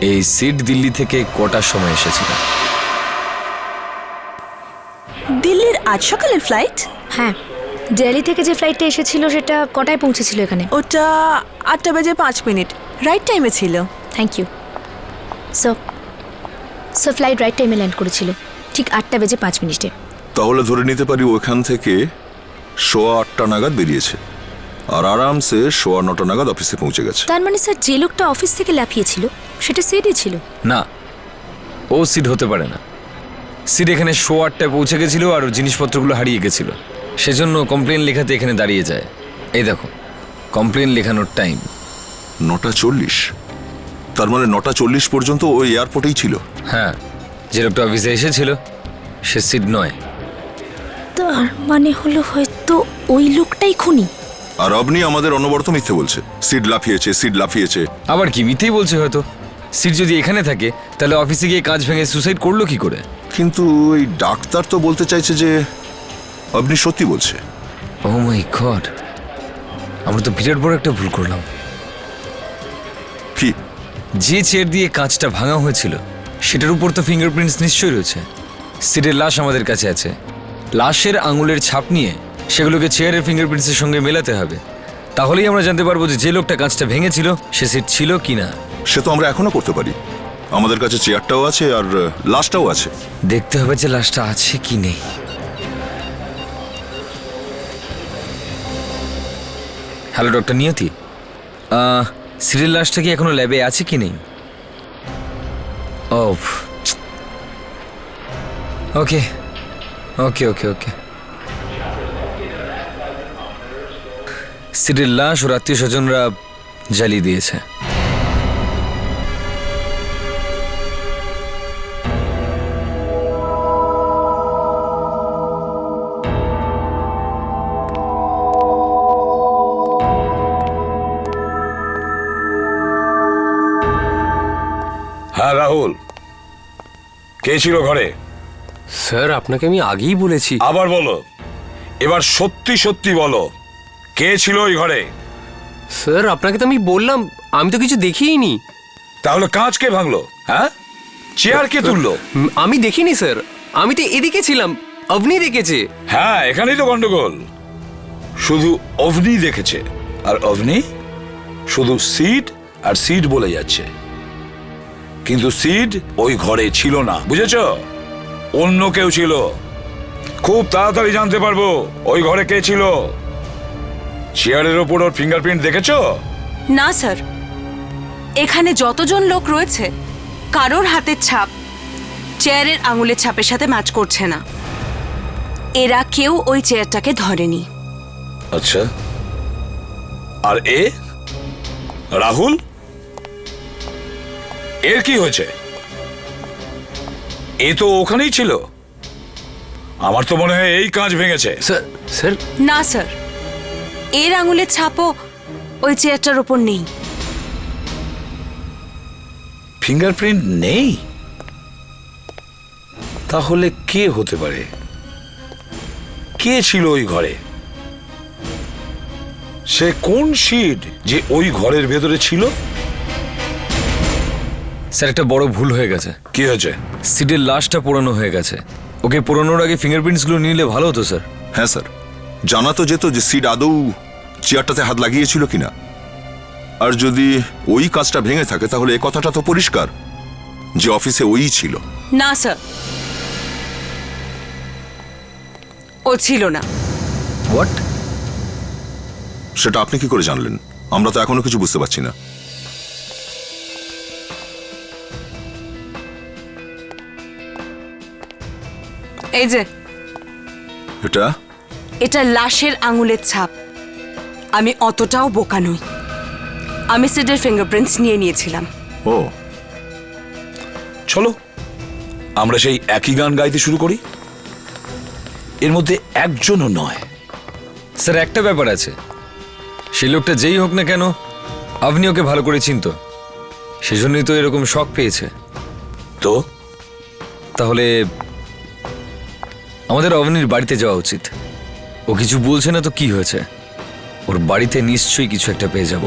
এই সিট দিল্লি থেকে কটার সময় এসেছিল? দিল্লির আজ সকালের ফ্লাইট? হ্যাঁ, দিল্লি থেকে যে ফ্লাইটটা এসেছিল সেটা কটায় পৌঁছেছিল এখানে? ওটা 8:05 রাইট টাইমে ছিল। Thank you. So flight right টাইমে ল্যান্ড করেছিল, ঠিক 8:05। তাহলে ধরে নিতে পারি ওখান থেকে 8:15 নাগাদ বেরিয়েছে আর আরামসে 9:15 নাগাদ অফিসে পৌঁছে গেছে। তার মানে স্যার যে লোকটা অফিস থেকে লাফিয়েছিল সেটা সিডই ছিল? না, ও সিড হতে পারে না। সিড এখানে 8:15 পৌঁছে গেছিল আর ওর জিনিসপত্রগুলো হারিয়ে গেছিল, সেজন্য কমপ্লেন লেখাতে এখানে দাঁড়িয়ে যায়। এই দেখো কমপ্লেন লেখানোর টাইম 9:40। তার মানে 9:40 পর্যন্ত ওই এয়ারপোর্টেই ছিল। হ্যাঁ, যে লোকটা অফিসে এসেছিল সে সিড নয়। তার মানে হলো হয়তো ওই লোকটাই খুনি। আর আপনি আমাদের অনবরত মিথ্যে বলছে, সিড লাফিয়েছে, সিড লাফিয়েছে। আবার কি মিথ্যেই বলছে হয়তো। সিড যদি এখানে থাকে তাহলে অফিসে গিয়ে কাজ ভেঙে সুসাইড করলো কি করে? কিন্তু ওই ডাক্তার তো বলতে চাইছে যে আপনি সত্যি বলছে। ও মাই গড, আমরা তো বিরাট বড় একটা ভুল করলাম। কি? যে চেয়ার দিয়ে কাঁচটা ভাঙা হয়েছিল সেটার উপর তো ফিঙ্গারপ্রিন্টস নিশ্চয়ই রয়েছে। সিডের লাশ আমাদের কাছে আছে, লাশের আঙুলের ছাপ নিয়ে সেগুলোকে চেয়ারের ফিঙ্গারপ্রিন্টসের সঙ্গে মেলাতে হবে। তাহলেই আমরা জানতে পারবো যে লোকটা কাঁচটা ভেঙেছিল সে সিড ছিল কিনা। সে তো আমরা এখনো করতে পারি, আমাদের কাছে চেয়ারটাও আছে আর লাশটাও আছে। দেখতে হবে যে লাশটা আছে কি নেই। হ্যালো ডক্টর নিয়তি, সিডের লাশটা কি এখনো ল্যাবে আছে কি নেই? ও ওকে ওকে ওকে ওকে। সিডের লাশ ওর আত্মীয় স্বজনরা জ্বালিয়ে দিয়েছে। হ্যাঁ রাহুল, কে ছিল ঘরে? স্যার আপনাকে আমি আগেই বলেছি। আবার বলো, এবার সত্যি সত্যি বলো, কে ছিল ওই ঘরে? স্যার আপনাকে তো আমি বললাম, আমি তো কিছু দেখিইনি। তাহলে কাঁচ কে ভাঙলো? হ্যাঁ, চেয়ার কে তুললো? আমি দেখিনি স্যার, আমি তো এদিকে ছিলাম, অভনি দেখেছে। হ্যাঁ, এখানেই তো গন্ডগোল। শুধু অভনি দেখেছে, আর অভনি শুধু সিড আর সিড বলে যাচ্ছে, কিন্তু সিড ওই ঘরে ছিল না, বুঝেছো? অন্য কেউ ছিল। খুব তাড়াতাড়ি জানতে পারবো ওই ঘরে কে ছিল। চেয়ারের ওপর ওর ফিঙ্গারপ্রিন্ট দেখেছো? না স্যার, এখানে যতজন লোক রয়েছে কারোর হাতের ছাপ চেয়ারের আঙুলের ছাপের সাথে ম্যাচ করছে না। এরা কেউ ওই চেয়ারটাকে ধরেনি। আচ্ছা, আর এ রাহুল, এর কি হয়েছে? এ তো ওখানেই ছিল। আমার তো মনে হয় এই কাঁচ ভেঙেছে। স্যার না স্যার, এর আঙুলের ছাপও ওই চেয়ারটার উপর নেই। ফিঙ্গারপ্রিন্ট নেই? তাহলে কে হতে পারে? কে ছিল ওই ঘরে? সে কোন সিড যে ওই ঘরের ভেতরে ছিল? স্যার একটা বড় ভুল হয়ে গেছে। কি হয়েছে? সিডের লাশটা পোড়ানো হয়ে গেছে। ওকে পোড়ানোর আগে ফিঙ্গারপ্রিন্টসগুলো নিলে ভালো হতো স্যার। হ্যাঁ স্যার, জানা তো যেত যে সিড আদৌ চেয়ারটাতে হাত লাগিয়েছিল কিনা। আর যদি ওই কাজটা ভেঙে থাকে তাহলে এ কথাটা তো পরিষ্কার যে অফিসে ওই ছিল। না স্যার, ও ছিল না। হোয়াট? সেটা আপনি কি করে জানলেন? আমরা তো এখনো কিছু বুঝতে পারছি না। এই যে এটা লাশের আঙুলের ছাপ। আমি অতটাও বোকা নই, আমি সিডের ফিঙ্গারপ্রিন্টস নিয়ে নিয়েছিলাম। ও, চলো আমরা সেই একই গান গাইতে শুরু করি। এর মধ্যে একজনও নয়। স্যার একটা ব্যাপার আছে, সেই লোকটা যেই হোক না কেন আপনি ওকে ভালো করে চিনত, সেজন্যই তো এরকম শক পেয়েছে। তো তাহলে আমাদের অবনীর বাড়িতে যাওয়া উচিত। ও কিছু বলছে না তো কি হয়েছে, ওর বাড়িতে নিশ্চয়ই কিছু একটা পেয়ে যাব।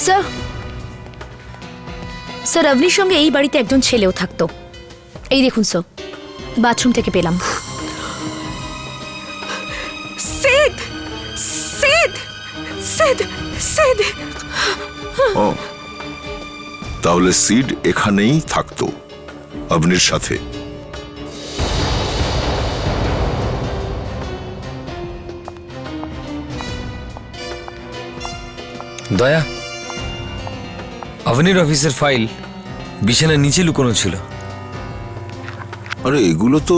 স্যার স্যার অবনীর সঙ্গে এই বাড়িতে একজন ছেলেও থাকতো। এই দেখুন স্যার, বাথরুম থেকে পেলাম। সিদ সিদ সিদ সিদ ও তাহলে সিড এখানেই থাকতো অবনীর সাথে। দয়া, আভনির অফিসের ফাইল বিছানার নিচে লুকোনো ছিল। আরে এগুলো তো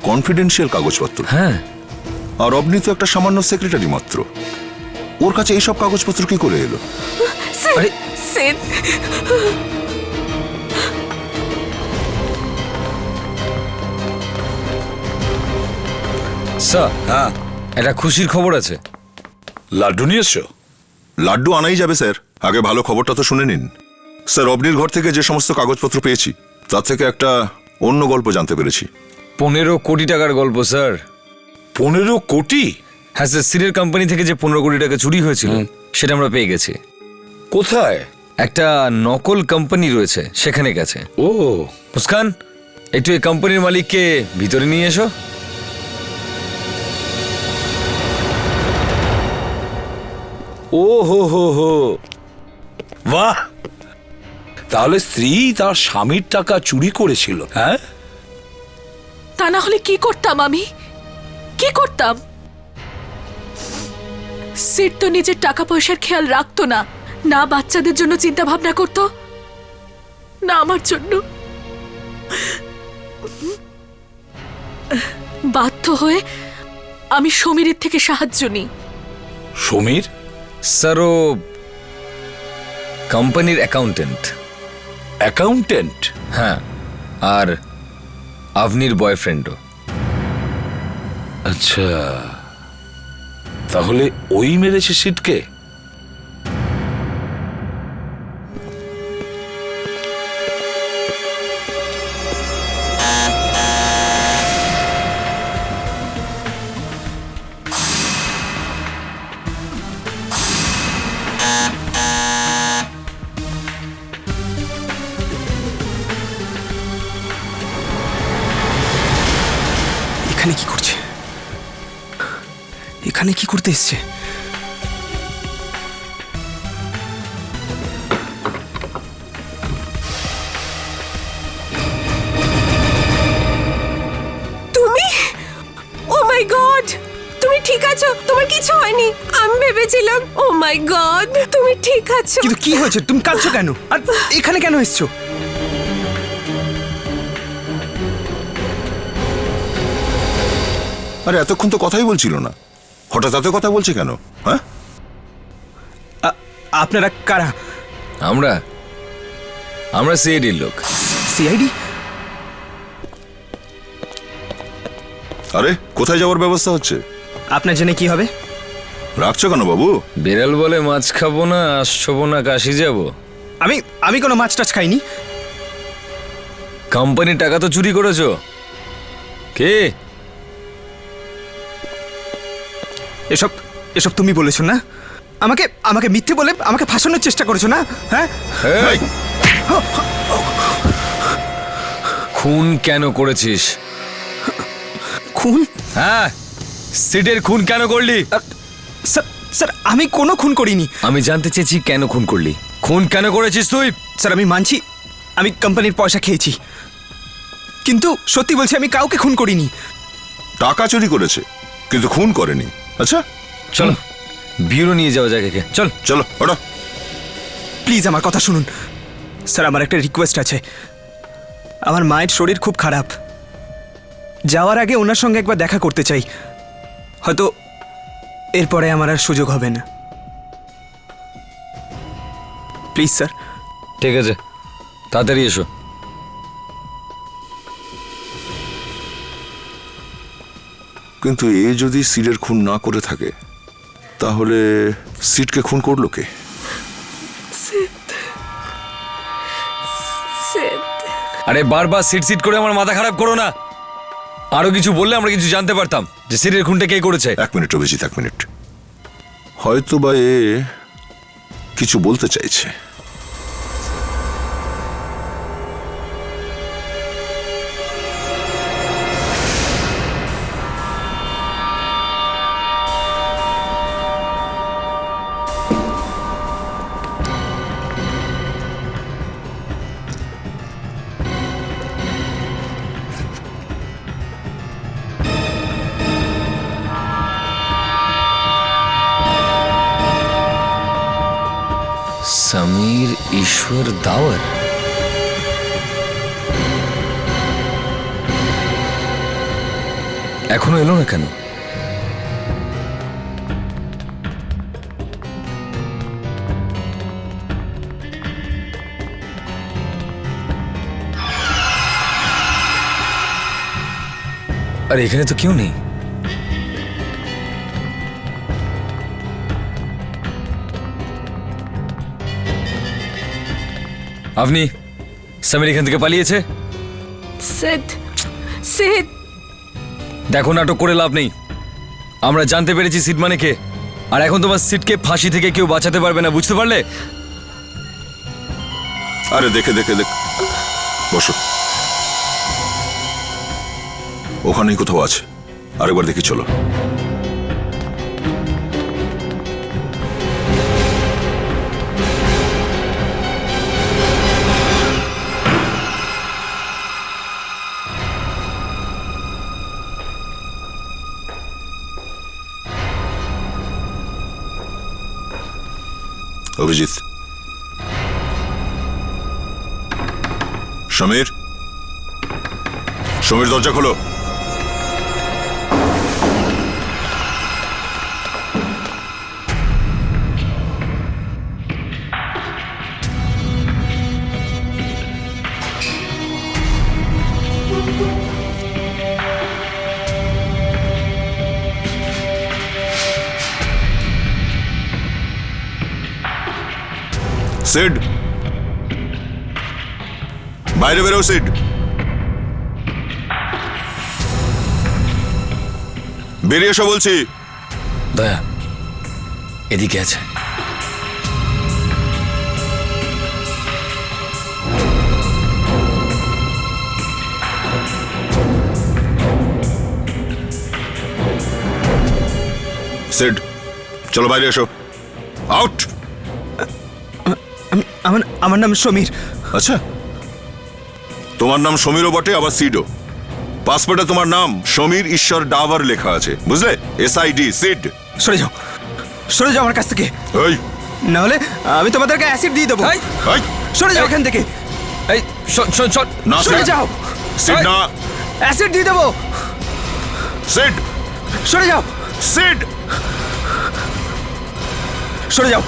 কনফিডেন্সিয়াল কাগজপত্র। হ্যাঁ, আর অবনী তো একটা সামান্য সেক্রেটারি মাত্র, ওর কাছে এইসব কাগজপত্র কি করে এলো? আরে সিদ স্যার, হ্যাঁ একটা খুশির খবর আছে। লাড্ডু নিয়ে এসছো? লাড্ডু আনাই যাবে স্যার, আগে ভালো খবরটা তো শুনে নিন। স্যার, অবনীর ঘর থেকে যে সমস্ত কাগজপত্র পেয়েছি তার থেকে একটা অন্য গল্প জানতে পেরেছি। 15 কোটি টাকার গল্প স্যার। 15 কোটি? হ্যাঁ স্যার, সিডের কোম্পানি থেকে যে 15 কোটি টাকা চুরি হয়েছিল সেটা আমরা পেয়ে গেছি। কোথায়? একটা নকল কোম্পানি রয়েছে, সেখানে গেছে। ও মুস্কান, একটু এই কোম্পানির মালিককে ভিতরে নিয়ে এসো। ও হো হো হো, বাহ! তাহলে স্ত্রী তার স্বামীর টাকা চুরি করেছিল? হ্যাঁ, তা না হলে কি করতাম আমি? কি করতাম? সিড তো নিজের টাকা পয়সার খেয়াল রাখতো না, না বাচ্চাদের জন্য চিন্তা ভাবনা করতো, না আমার জন্য। বাধ্য হয়ে আমি সমীরের থেকে সাহায্য নিই। সমীর? স্যার, ও কোম্পানির অ্যাকাউন্টেন্ট। অ্যাকাউন্টেন্ট? হ্যাঁ, আর আভনির বয়ফ্রেন্ডও। আচ্ছা, তাহলে ওই মেরেছে সিটকে? এখানে কি করছে? এখানে কি করতে এসছে? তুমি? ও মাই গড, তুমি ঠিক আছো? তোমার কিছু হয়নি? আমি ভেবেছিলাম। ও মাই গড, তুমি ঠিক আছো? কিন্তু কি হয়েছে? তুমি কাঁদছো কেন? আর এখানে কেন এসছো? আরে এতক্ষণ তো কথাই বলছিল না, হঠাৎ এত কথা বলছে কেন? হ্যাঁ, আপনারা কারা? আমরা সিআইডির লোক। সিআইডি? আরে কোথায় যাওয়ার ব্যবস্থা হচ্ছে? আপনার জেনে কি হবে? রাখছো কেন বাবু? বিড়াল বলে মাছ খাবো না, আসবো না, কাশি যাব। আমি কোনো মাছ টাছ খাইনি। কোম্পানির টাকা তো চুরি করেছো। কে? এসব এসব তুমি বলেছো না? আমাকে মিথ্যে বলে আমাকে ফাঁসানোর চেষ্টা করেছো না? হ্যাঁ, এই! খুন কেন করেছিস? খুন? হ্যাঁ, সিডের খুন কেন করলি? স্যার, আমি কোনো খুন করিনি। আমি জানতে চেয়েছি কেন খুন করলি। খুন কেন করেছিস তুই? স্যার, আমি মানছি আমি কোম্পানির পয়সা খেয়েছি, কিন্তু সত্যি বলছি আমি কাউকে খুন করিনি। টাকা চুরি করেছে কিন্তু খুন করেনি। আচ্ছা চলো ব্যুরো নিয়ে যাওয়া যাক একে। চল চলো, ওটা প্লিজ আমার কথা শুনুন স্যার, আমার একটা রিকোয়েস্ট আছে। আমার মায়ের শরীর খুব খারাপ, যাওয়ার আগে ওনার সঙ্গে একবার দেখা করতে চাই। হয়তো এরপরে আমার আর সুযোগ হবে না। Please sir. ঠিক আছে, তাড়াতাড়ি এসো। কিন্তু এ যদি সিডের খুন না করে থাকে তাহলে সিডকে খুন করলো কে? আরে বারবার সিট করে আমার মাথা খারাপ করো না। আরো কিছু বললে আমরা কিছু জানতে পারতাম যে সিডের খুনটা কে করেছে। এক মিনিট অভিজিৎ, এক মিনিট। হয়তো বা এ কিছু বলতে চাইছে। সমীর ঈশ্বর দাওয়ার, এখনো এলো না কেন? আর এখানে তো কেউ নেই। আপনি সমীর এখান থেকে পালিয়েছে? Seed, seed. দেখো, নাটক করে লাভ নেই। আমরা জানতে পেরেছি সিড মানে কে, আর এখন তোমার সিডকে ফাঁসি থেকে কেউ বাঁচাতে পারবে না, বুঝতে পারলে? আরে দেখে বসো, ওখানেই কোথাও আছে, আরেকবার দেখি চলো। অভিজিৎ, সমীর, দরজা খোলো। সিড, বাইরে বেরো। সিড, বেরিয়ে এসো বলছি। দয়া, এদিকে আছে। সিড, চলো বাইরে এসো। আউট। আমার নাম সমীর। আচ্ছা, তোমার নাম সমীরও বটে, আবার সিডও। পাসপোর্টে তোমার নাম সমীর ঈশ্বর ডাভার লেখা আছে, বুঝলে? SID, seed. সরে যাও আমার কাছ থেকে। এই, না হলে আমি তোমাদেরকে অ্যাসিড দিয়ে দেবো। সরে যাও এখান থেকে। এই, শোন, না, সরে যাও। সিড না, অ্যাসিড দিয়ে দেবো। সিড, সরে যাও। সিড, সরে যাও।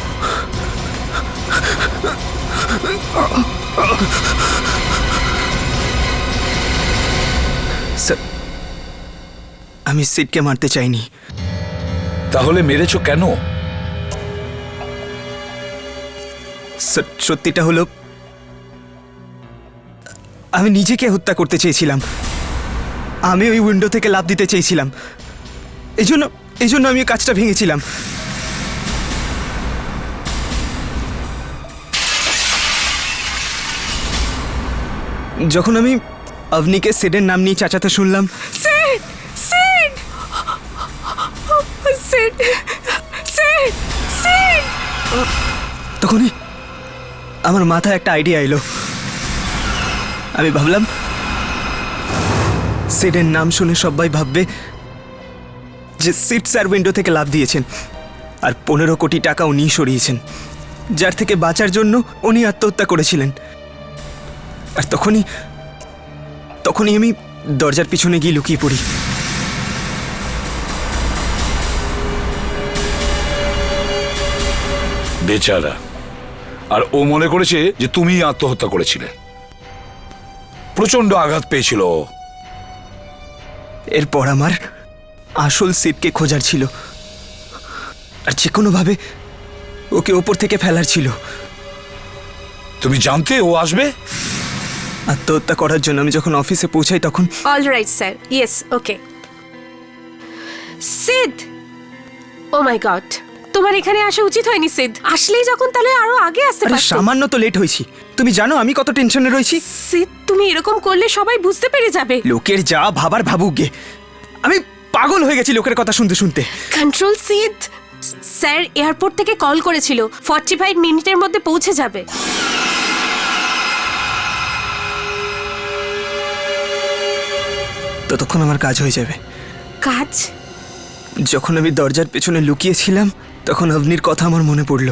স্যার, আমি সিডকে মারতে চাইনি। তাহলে মেরেছো কেন? স্যার, সত্যিটা হলো আমি নিজেকে হত্যা করতে চেয়েছিলাম। আমি ওই উইন্ডো থেকে লাফ দিতে চেয়েছিলাম। এই জন্য আমি কাজটা ভেঙেছিলাম। যখন আমি আভনিকে সিডের নাম নিয়ে চাচাতে শুনলাম, তখনই আমার মাথায় একটা আইডিয়া এলো। আমি ভাবলাম সিডের নাম শুনে সবাই ভাববে যে সিড স্যার উইন্ডো থেকে লাফ দিয়েছেন, আর 15 কোটি টাকা উনি সরিয়েছেন, যার থেকে বাঁচার জন্য উনি আত্মহত্যা করেছিলেন। আর তখনই আমি দরজার পিছনে গিয়ে লুকিয়ে পড়ি। বেচারা, আর ও মনে করেছে যে তুমি আত্মহত্যা করেছিলে। প্রচন্ড আঘাত পেয়েছিল। এরপর আমার আসল সিডকে খোঁজার ছিল, আর যে কোনোভাবে ওকে ওপর থেকে ফেলার ছিল। তুমি জানতে ও আসবে? আত্মহত্যা করার জন্য আমি যখন অফিসে পৌঁছাই তখন all right sir, yes, okay. Seed, O my god, তোমার এখানে আসা উচিত হয়নি সিদ। আসলেই যখন, তাহলে আরো আগে আসতে আরে পারতে। সামান্য তো লেট হয়েছি, তুমি জানো আমি কত টেনশনে রয়েছি। সিদ, তুমি এরকম করলে সবাই বুঝতে পেরে যাবে। লোকের যা ভাবার ভাবুক গে, আমি পাগল হয়ে গেছি লোকের কথা শুনতে শুনতে। কন্ট্রোল সিদ। স্যার এয়ারপোর্ট থেকে কল করেছিল, 45 মিনিটের মধ্যে পৌঁছে যাবে। ততক্ষণ আমার কাজ হয়ে যাবে। কাজ? যখন আমি দরজার পেছনে লুকিয়েছিলাম তখন অবনীর কথা আমার মনে পড়ল,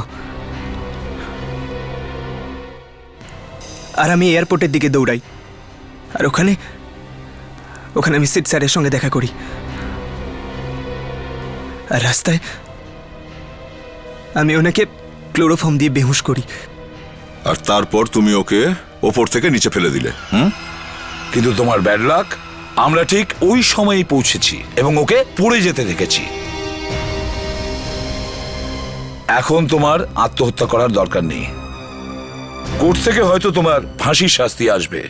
আর আমি এয়ারপোর্টের দিকে দৌড়াই, আর ওখানে আমি সিড স্যারের সঙ্গে দেখা করি। আর রাস্তায় আমি ওনাকে ক্লোরোফর্ম দিয়ে বেহুশ করি। আর তারপর তুমি ওকে ওপর থেকে নিচে ফেলে দিলে। কিন্তু তোমার ব্যাড লাক, আমরা ঠিক ওই সময়ই পৌঁছেছি এবং ওকে পড়ে যেতে দেখেছি। এখন তোমার আত্মহত্যা করার দরকার নেই। কোর্ট থেকে হয়তো তোমার ফাঁসির শাস্তি আসবে,